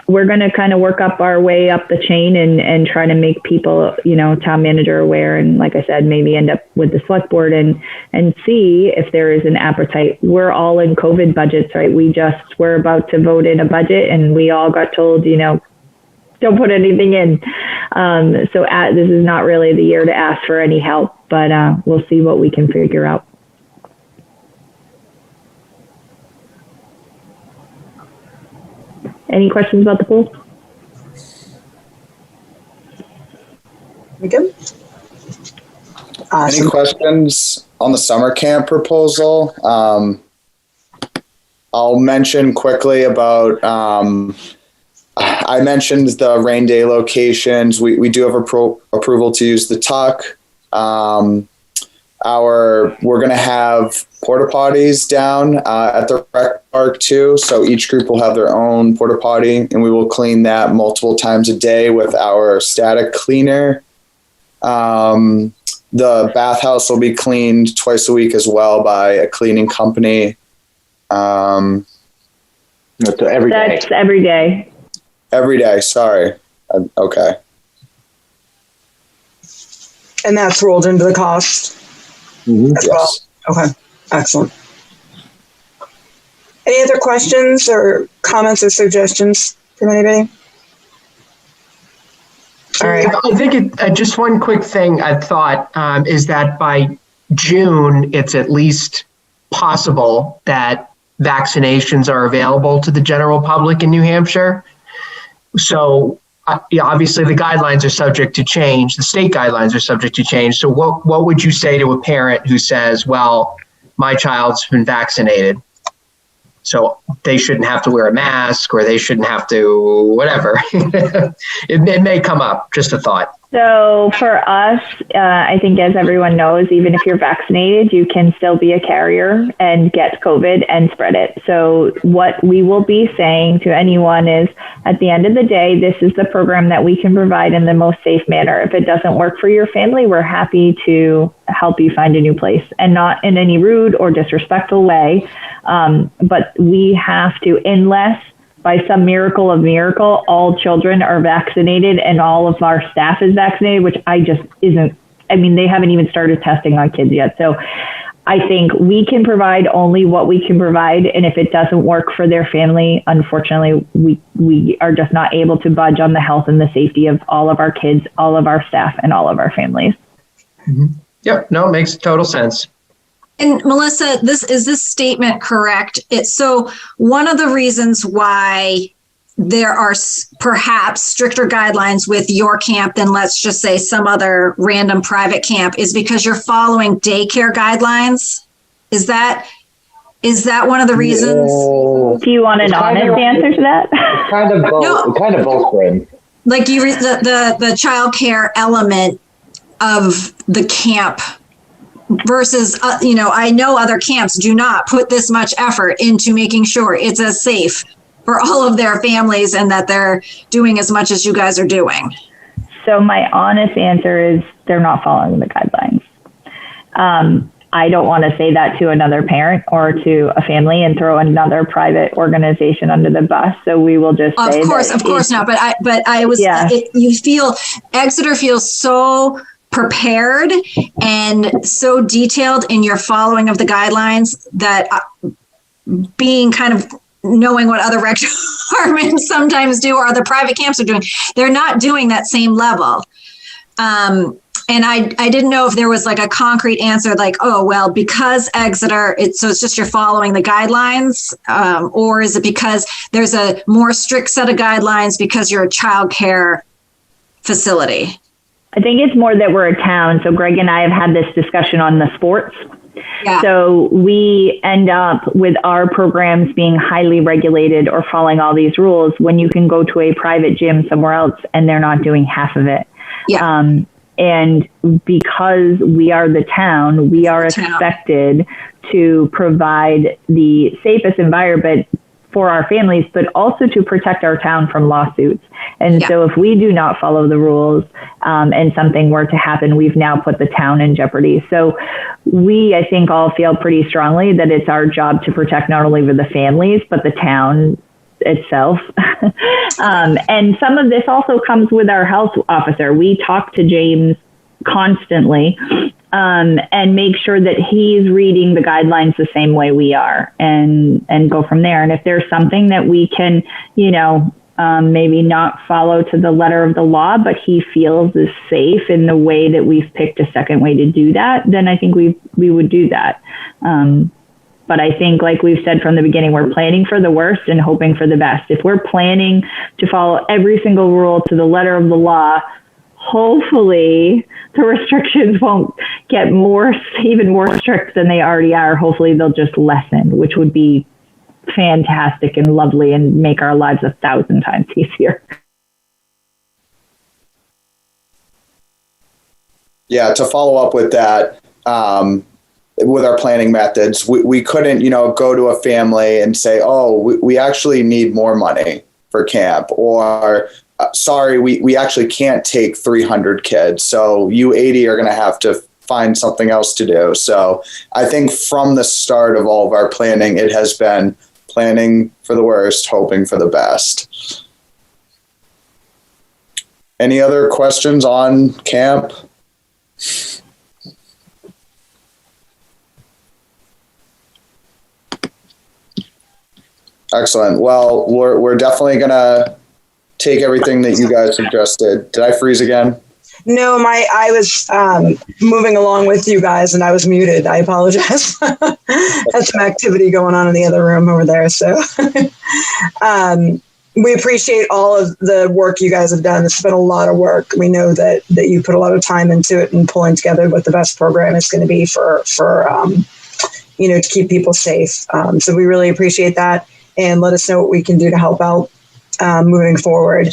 we're going to kind of work up our way up the chain and try to make people, you know, town manager aware. And like I said, maybe end up with the select board and see if there is an appetite. We're all in COVID budgets, right? We're about to vote in a budget and we all got told, you know, don't put anything in. So this is not really the year to ask for any help, but we'll see what we can figure out. Any questions about the pool? We good? Awesome. Any questions on the summer camp proposal? I'll mention quickly about, I mentioned the rain day locations. We do have approval to use the tuck. We're going to have porta potties down at the rec park too. So each group will have their own porta potty, and we will clean that multiple times a day with our static cleaner. The bathhouse will be cleaned twice a week as well by a cleaning company. Every day. That's every day. Every day. Sorry. Okay. And that's rolled into the cost as well. Okay. Excellent. Any other questions or comments or suggestions from anybody? All right. I think just one quick thing I thought is that by June, it's at least possible that vaccinations are available to the general public in New Hampshire. So obviously the guidelines are subject to change. The state guidelines are subject to change. So what would you say to a parent who says, well, my child's been vaccinated, so they shouldn't have to wear a mask, or they shouldn't have to whatever? It may come up, just a thought. So for us, I think as everyone knows, even if you're vaccinated, you can still be a carrier and get COVID and spread it. So what we will be saying to anyone is, at the end of the day, this is the program that we can provide in the most safe manner. If it doesn't work for your family, we're happy to help you find a new place, and not in any rude or disrespectful way. But we have to, unless by some miracle of miracle, all children are vaccinated and all of our staff is vaccinated, which they haven't even started testing on kids yet. So I think we can provide only what we can provide. And if it doesn't work for their family, unfortunately, we are just not able to budge on the health and the safety of all of our kids, all of our staff, and all of our families. Mm-hmm. Yep. No, it makes total sense. And Melissa, is this statement correct? So one of the reasons why there are perhaps stricter guidelines with your camp than, let's just say, some other random private camp is because you're following daycare guidelines. Is that one of the reasons? Do you want an honest answer to that? Kind of both. No. Kind of both, Bryn. Like the child care element of the camp versus, I know other camps do not put this much effort into making sure it's as safe for all of their families and that they're doing as much as you guys are doing. So my honest answer is they're not following the guidelines. I don't want to say that to another parent or to a family and throw another private organization under the bus. So we will just say, of course not. But I was, you feel Exeter feels so prepared and so detailed in your following of the guidelines that being kind of knowing what other rec departments sometimes do or other private camps are doing, they're not doing that same level. And I didn't know if there was like a concrete answer, like, oh, well, because Exeter, it's just you're following the guidelines, or is it because there's a more strict set of guidelines because you're a child care facility? I think it's more that we're a town. So Greg and I have had this discussion on the sports. Yeah. So we end up with our programs being highly regulated or following all these rules when you can go to a private gym somewhere else and they're not doing half of it. Yeah. And because we are the town, we are expected to provide the safest environment for our families, but also to protect our town from lawsuits. And so if we do not follow the rules and something were to happen, we've now put the town in jeopardy. So we, I think, all feel pretty strongly that it's our job to protect not only the families, but the town itself. And some of this also comes with our health officer. We talk to James constantly and make sure that he's reading the guidelines the same way we are and go from there. And if there's something that we can, maybe not follow to the letter of the law, but he feels is safe in the way that we've picked a second way to do that, then I think we would do that. But I think, like we've said from the beginning, we're planning for the worst and hoping for the best. If we're planning to follow every single rule to the letter of the law, hopefully the restrictions won't get even more strict than they already are. Hopefully they'll just lessen, which would be fantastic and lovely and make our lives 1,000 times easier. Yeah, to follow up with that, with our planning methods, we couldn't, go to a family and say, oh, we actually need more money for camp, or sorry, we actually can't take 300 kids. So you 80 are going to have to find something else to do. So I think from the start of all of our planning, it has been planning for the worst, hoping for the best. Any other questions on camp? Excellent. Well, we're definitely going to take everything that you guys suggested. Did I freeze again? No, I was moving along with you guys and I was muted. I apologize. Had some activity going on in the other room over there. So we appreciate all of the work you guys have done. It's been a lot of work. We know that you put a lot of time into it and pulling together what the best program is going to be for to keep people safe. So we really appreciate that, and let us know what we can do to help out moving forward.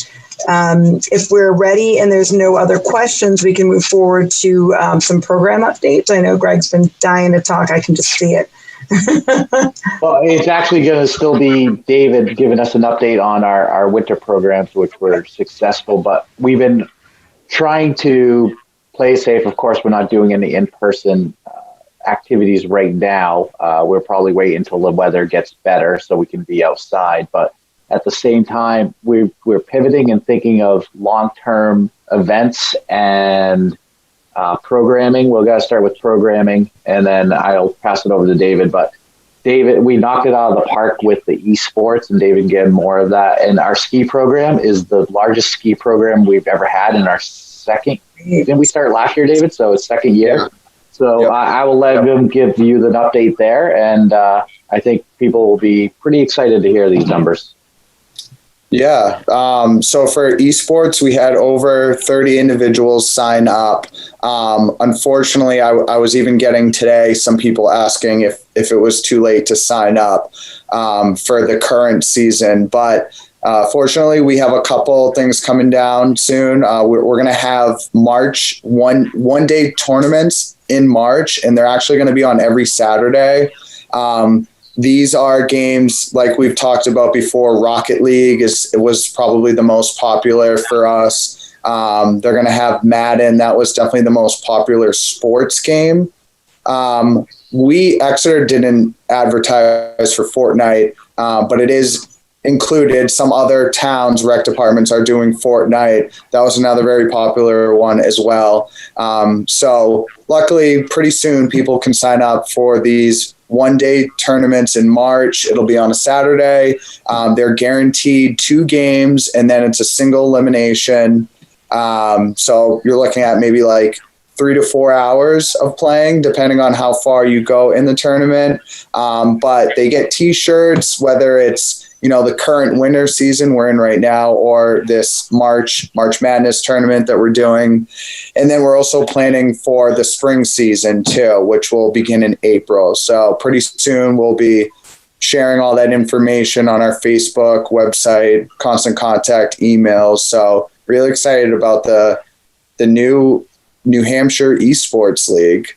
If we're ready and there's no other questions, we can move forward to some program updates. I know Greg's been dying to talk. I can just see it. Well, it's actually going to still be David giving us an update on our winter programs, which were successful, but we've been trying to play safe. Of course, we're not doing any in-person activities right now. We'll probably wait until the weather gets better so we can be outside, but at the same time, we're pivoting and thinking of long-term events and programming. We're going to start with programming, and then I'll pass it over to David. But David, we knocked it out of the park with the esports, and David get more of that. And our ski program is the largest ski program we've ever had in our second. Didn't we start last year, David? So it's second year. Yeah. So yep. I will let him give you the update there, and I think people will be pretty excited to hear these numbers. Yeah. So for esports, we had over 30 individuals sign up. Unfortunately, I was even getting today some people asking if it was too late to sign up for the current season. But fortunately, we have a couple things coming down soon. We're going to have March one-day tournaments in March, and they're actually going to be on every Saturday. These are games like we've talked about before. Rocket League was probably the most popular for us. They're going to have Madden. That was definitely the most popular sports game. Exeter didn't advertise for Fortnite, but it is included. Some other towns' rec departments are doing Fortnite. That was another very popular one as well. So luckily, pretty soon people can sign up for these one-day tournaments in March. It'll be on a Saturday. They're guaranteed 2 games, and then it's a single elimination. So you're looking at maybe like 3 to 4 hours of playing, depending on how far you go in the tournament. But they get T-shirts, whether it's the current winter season we're in right now, or this March Madness tournament that we're doing. And then we're also planning for the spring season too, which will begin in April. So pretty soon we'll be sharing all that information on our Facebook, website, constant contact, emails. So really excited about the new New Hampshire Esports League,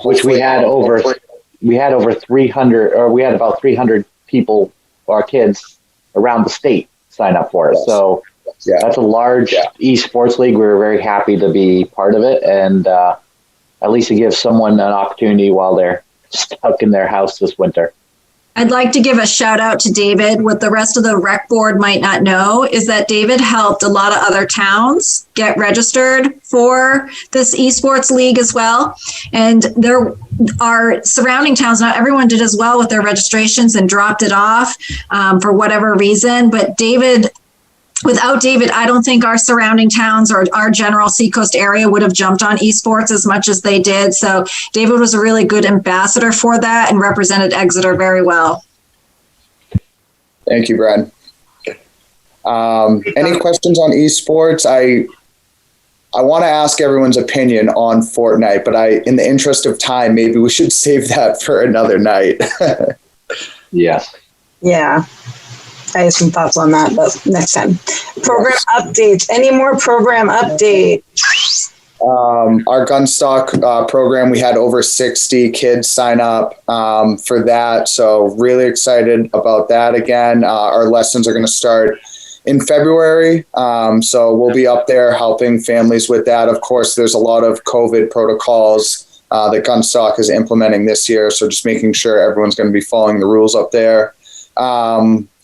which we had over 300, or we had about 300 people, our kids around the state, sign up for it. So that's a large esports league. We were very happy to be part of it, and at least it gives someone an opportunity while they're stuck in their house this winter. I'd like to give a shout out to David. What the rest of the rec board might not know is that David helped a lot of other towns get registered for this esports league as well. And there are surrounding towns, not everyone did as well with their registrations and dropped it off for whatever reason. But without David, I don't think our surrounding towns or our general Seacoast area would have jumped on esports as much as they did. So David was a really good ambassador for that and represented Exeter very well. Thank you, Brad. Any questions on esports? I want to ask everyone's opinion on Fortnite, but in the interest of time, maybe we should save that for another night. Yes. Yeah. I have some thoughts on that, but next time. Program updates. Any more program updates? Our Gunstock program, we had over 60 kids sign up for that. So really excited about that again. Our lessons are going to start in February. So we'll be up there helping families with that. Of course, there's a lot of COVID protocols that Gunstock is implementing this year. So just making sure everyone's going to be following the rules up there.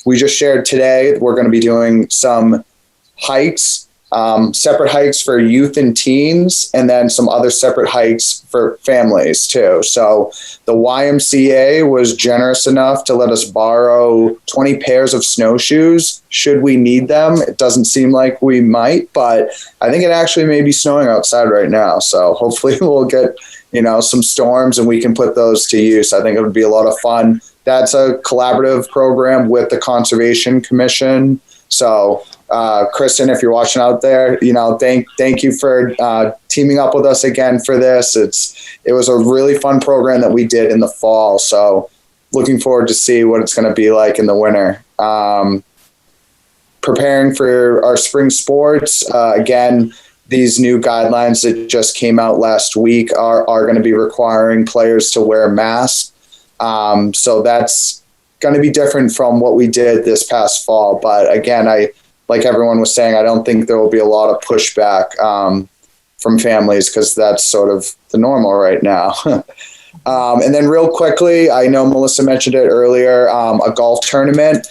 We just shared today, we're going to be doing some hikes separate hikes for youth and teens, and then some other separate hikes for families too. So the YMCA was generous enough to let us borrow 20 pairs of snowshoes should we need them. It doesn't seem like we might, but I think it actually may be snowing outside right now. So hopefully we'll get, some storms and we can put those to use. I think it would be a lot of fun. That's a collaborative program with the Conservation Commission. So Kristen, if you're watching out there, thank you for teaming up with us again for this. It was a really fun program that we did in the fall. So looking forward to see what it's going to be like in the winter. Preparing for our spring sports. Again, these new guidelines that just came out last week are going to be requiring players to wear masks. So that's going to be different from what we did this past fall. But again, like everyone was saying, I don't think there will be a lot of pushback from families because that's sort of the normal right now. And then real quickly, I know Melissa mentioned it earlier, a golf tournament,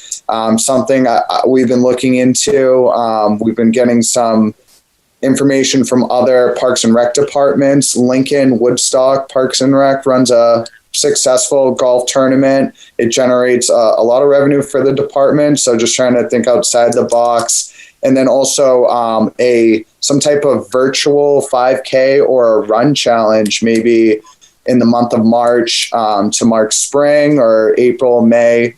something we've been looking into. We've been getting some information from other Parks and Rec departments. Lincoln Woodstock Parks and Rec runs a successful golf tournament. It generates a lot of revenue for the department. So just trying to think outside the box. And then also some type of virtual 5K or a run challenge, maybe in the month of March to mark spring, or April, May.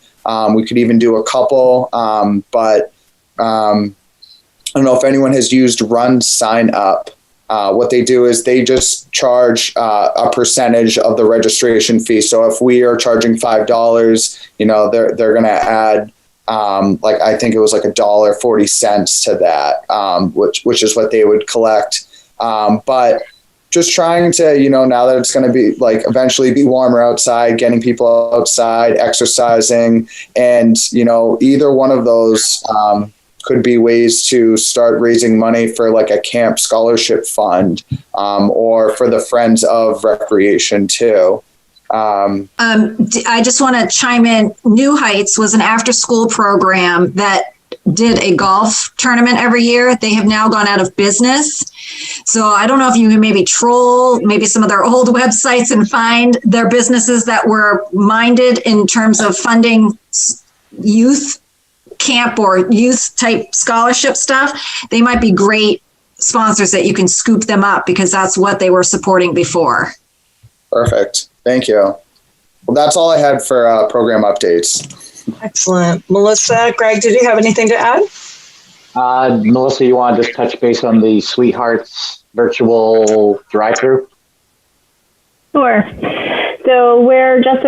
We could even do a couple, but I don't know if anyone has used Run Sign Up. What they do is they just charge a percentage of the registration fee. So if we are charging $5, they're going to add I think it was like $1.40 to that, which is what they would collect. But just trying to, now that it's going to be eventually be warmer outside, getting people outside, exercising, and, either one of those could be ways to start raising money for a camp scholarship fund, or for the Friends of Recreation too. I just want to chime in. New Heights was an after-school program that did a golf tournament every year. They have now gone out of business. So I don't know if you can maybe troll maybe some of their old websites and find their businesses that were minded in terms of funding youth camp or youth type scholarship stuff. They might be great sponsors that you can scoop them up, because that's what they were supporting before. Perfect. Thank you. Well, that's all I had for program updates. Excellent. Melissa, Greg, did you have anything to add? Melissa, you want to just touch base on the Sweethearts virtual drive-through? Sure. So we're just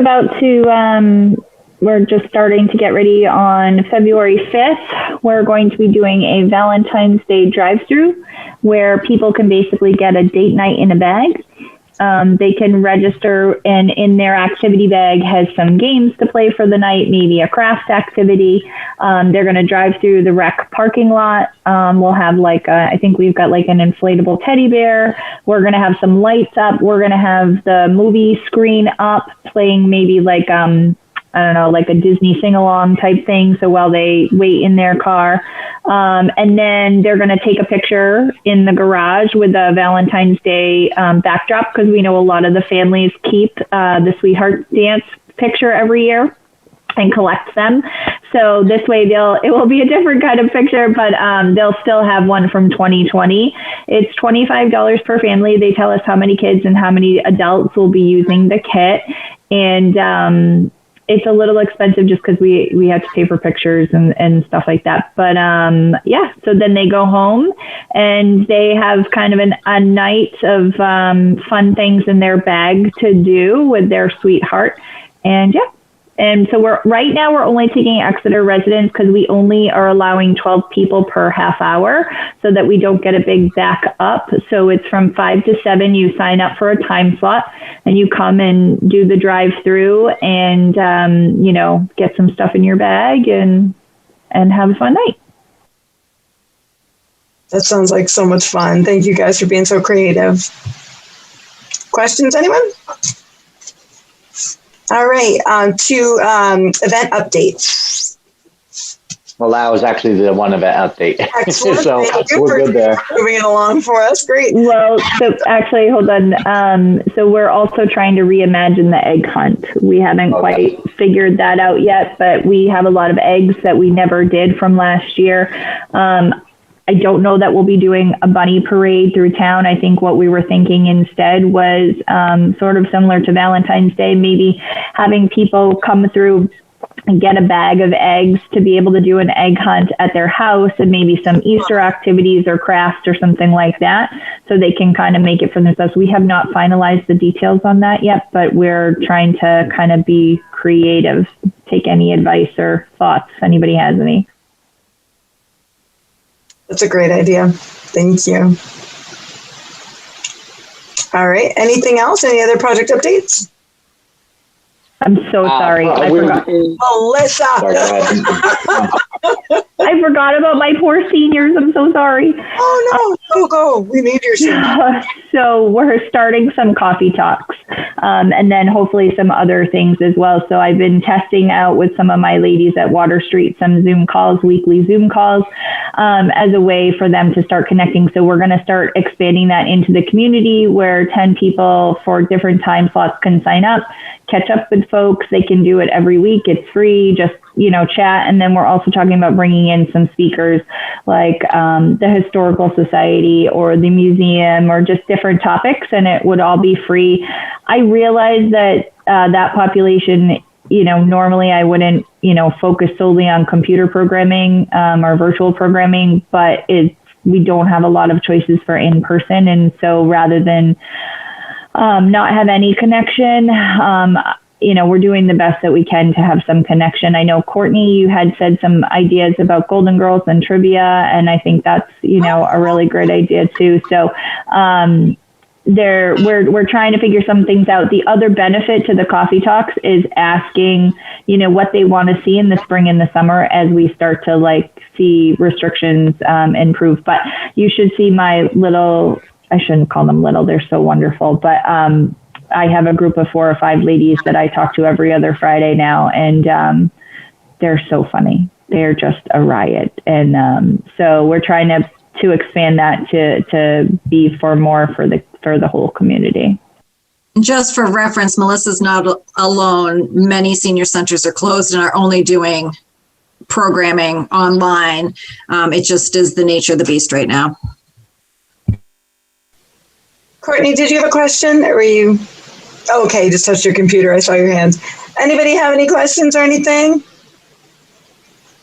starting to get ready on February 5th. We're going to be doing a Valentine's Day drive-through where people can basically get a date night in a bag. They can register, and in their activity bag has some games to play for the night, maybe a craft activity. They're going to drive through the rec parking lot. We'll have I think we've got an inflatable teddy bear. We're going to have some lights up. We're going to have the movie screen up playing maybe a Disney sing-along type thing. So while they wait in their car, and then they're going to take a picture in the garage with a Valentine's Day backdrop, because we know a lot of the families keep the Sweetheart Dance picture every year and collect them. So this way it will be a different kind of picture, but they'll still have one from 2020. It's $25 per family. They tell us how many kids and how many adults will be using the kit. And it's a little expensive just because we have to pay for pictures and stuff like that. But so then they go home and they have kind of a night of fun things in their bag to do with their sweetheart. And and so right now we're only taking Exeter residents because we only are allowing 12 people per half hour so that we don't get a big back up. So it's from 5 to 7. You sign up for a time slot and you come and do the drive through and, get some stuff in your bag and have a fun night. That sounds like so much fun. Thank you guys for being so creative. Questions, anyone? All right, to event updates. Well, that was actually the one event update. Excellent. So Thank you we're for good there. moving it along for us. Great. Well, so actually, hold on. So we're also trying to reimagine the egg hunt. We haven't quite figured that out yet, but we have a lot of eggs that we never did from last year. I don't know that we'll be doing a bunny parade through town. I think what we were thinking instead was sort of similar to Valentine's Day, maybe having people come through and get a bag of eggs to be able to do an egg hunt at their house, and maybe some Easter activities or crafts or something like that, so they can kind of make it for themselves. We have not finalized the details on that yet, but we're trying to kind of be creative. Take any advice or thoughts if anybody has any. That's a great idea. Thank you. All right. Anything else? Any other project updates? I'm so sorry. I forgot. Melissa. Sorry, go ahead. I forgot about my poor seniors. I'm so sorry. Oh, no. Go. We need your seniors. So we're starting some coffee talks, and then hopefully some other things as well. So I've been testing out with some of my ladies at Water Street some Zoom calls, weekly Zoom calls, as a way for them to start connecting. So we're going to start expanding that into the community where 10 people for different time slots can sign up, catch up with folks. They can do it every week. It's free, just, chat. And then we're also talking about bringing in some speakers like the Historical Society or the museum or just different topics, and it would all be free. I realize that that population, normally I wouldn't, focus solely on computer programming or virtual programming, but we don't have a lot of choices for in-person. And so rather than not have any connection, we're doing the best that we can to have some connection. I know, Courtney, you had said some ideas about Golden Girls and trivia, and I think that's, a really great idea too. So we're trying to figure some things out. The other benefit to the coffee talks is asking, what they want to see in the spring and the summer as we start to see restrictions improve. But you should see my little, I shouldn't call them little, they're so wonderful, but I have a group of 4 or 5 ladies that I talk to every other Friday now, and they're so funny. They're just a riot. And so we're trying to expand that to be for the whole community. Just for reference, Melissa's not alone. Many senior centers are closed and are only doing programming online. It just is the nature of the beast right now. Courtney, did you have a question, or were you? Oh, okay, you just touched your computer. I saw your hands. Anybody have any questions or anything?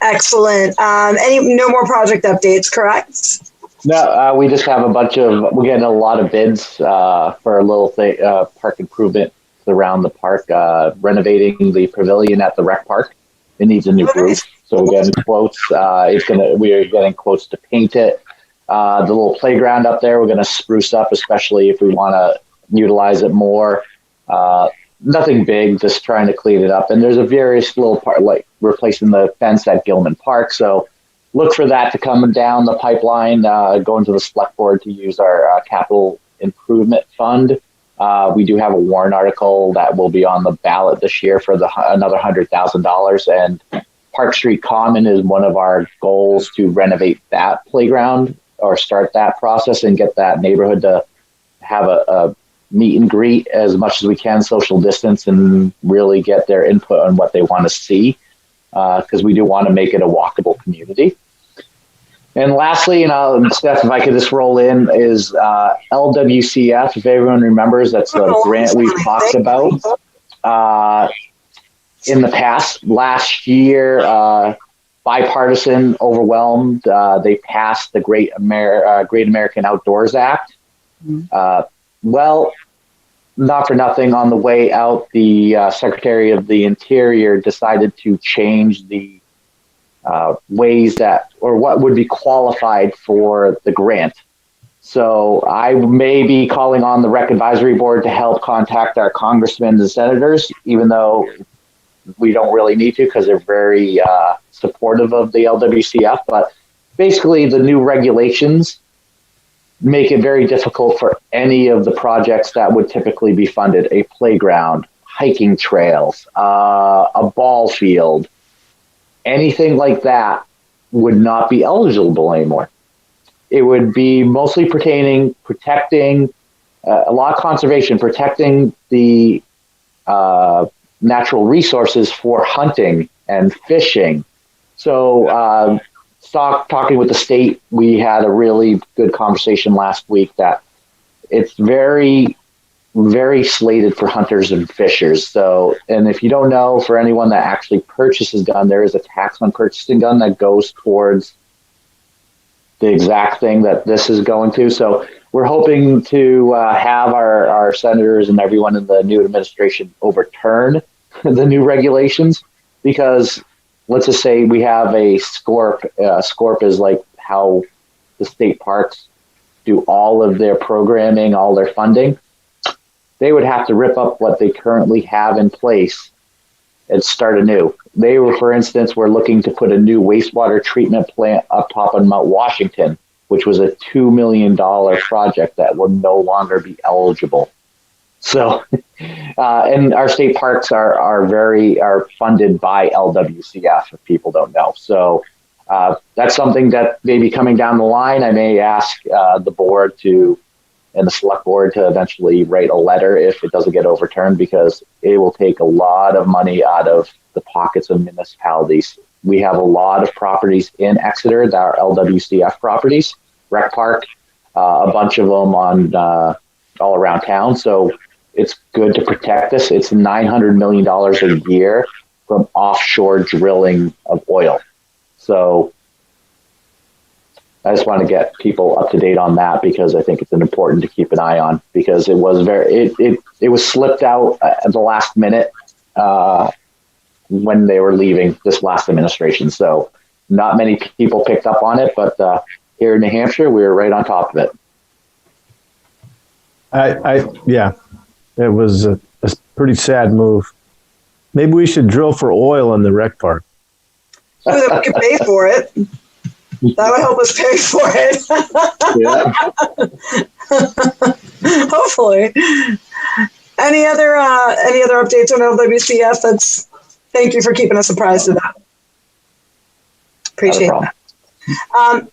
Excellent. No more project updates, correct? No, we just have we're getting a lot of bids for a little thing, park improvement around the park, renovating the pavilion at the rec park. It needs a new roof, so we're getting quotes. We are getting quotes to paint it. The little playground up there, we're going to spruce up, especially if we want to utilize it more. Nothing big, just trying to clean it up. And there's a various little part, like replacing the fence at Gilman Park. So look for that to come down the pipeline, going to the select board to use our capital improvement fund. We do have a warrant article that will be on the ballot this year for another $100,000. And Park Street Common is one of our goals to renovate that playground or start that process and get that neighborhood to have a meet and greet as much as we can, social distance, and really get their input on what they want to see, because we do want to make it a walkable community. And lastly, Steph, if I could just roll in, is LWCF, if everyone remembers, that's the grant we've talked about in the past. Last year, bipartisan, overwhelmed, they passed the Great American Outdoors Act. Well, not for nothing, on the way out, the Secretary of the Interior decided to change the ways that, or what would be qualified for the grant. So I may be calling on the Rec Advisory Board to help contact our congressmen and senators, even though we don't really need to because they're very supportive of the LWCF. But basically, the new regulations make it very difficult for any of the projects that would typically be funded: a playground, hiking trails, a ball field, anything like that would not be eligible anymore. It would be mostly protecting a lot of conservation, protecting the natural resources for hunting and fishing. So talking with the state, we had a really good conversation last week that it's very, very slated for hunters and fishers. So, and if you don't know, for anyone that actually purchases a gun, there is a tax on purchasing a gun that goes towards the exact thing that this is going to. So we're hoping to have our senators and everyone in the new administration overturn the new regulations, because let's just say we have a SCORP. SCORP is like how the state parks do all of their programming, all their funding. They would have to rip up what they currently have in place and start anew. They were, for instance, were looking to put a new wastewater treatment plant up top on Mount Washington, which was a $2 million project that will no longer be eligible. So, and our state parks are funded by LWCF, if people don't know. So that's something that maybe coming down the line, I may ask the board and the select board to eventually write a letter if it doesn't get overturned, because it will take a lot of money out of the pockets of municipalities. We have a lot of properties in Exeter that are LWCF properties, rec park, a bunch of them on all around town. So it's good to protect this. It's $900 million a year from offshore drilling of oil. So I just want to get people up to date on that, because I think it's important to keep an eye on, because it was it was slipped out at the last minute when they were leaving this last administration. So not many people picked up on it, but here in New Hampshire, we were right on top of it. Yeah, it was a pretty sad move. Maybe we should drill for oil in the rec park. So that we could pay for it. That would help us pay for it. Hopefully. Any other updates on LWCF? Thank you for keeping us apprised of that. Appreciate that.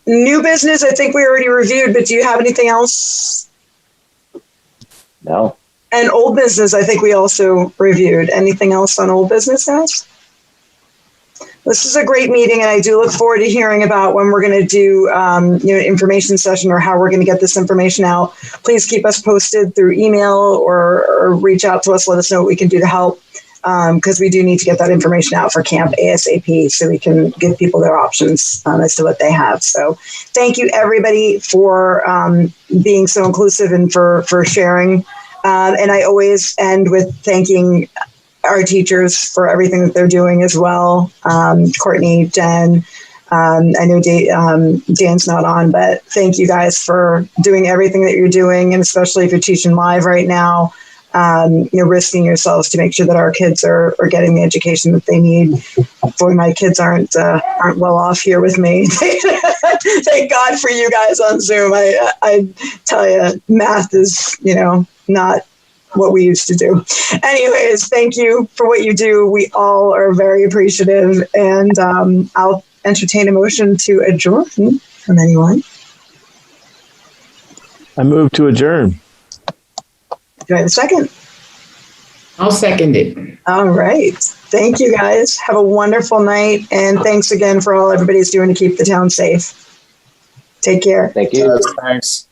New business, I think we already reviewed, but do you have anything else? No. And old business, I think we also reviewed. Anything else on old business, guys? This is a great meeting, and I do look forward to hearing about when we're going to do information session, or how we're going to get this information out. Please keep us posted through email or reach out to us. Let us know what we can do to help, because we do need to get that information out for camp ASAP, so we can give people their options as to what they have. So thank you, everybody, for being so inclusive and for sharing. And I always end with thanking our teachers for everything that they're doing as well. Courtney, Jen, I know Dan's not on, but thank you guys for doing everything that you're doing, and especially if you're teaching live right now, risking yourselves to make sure that our kids are getting the education that they need. Boy, my kids aren't well off here with me. Thank God for you guys on Zoom. I tell you, math is, not what we used to do. Anyways, thank you for what you do. We all are very appreciative, and I'll entertain a motion to adjourn from anyone. I move to adjourn. Do I have a second? I'll second it. All right. Thank you, guys. Have a wonderful night, and thanks again for all everybody's doing to keep the town safe. Take care. Thank you. Thanks.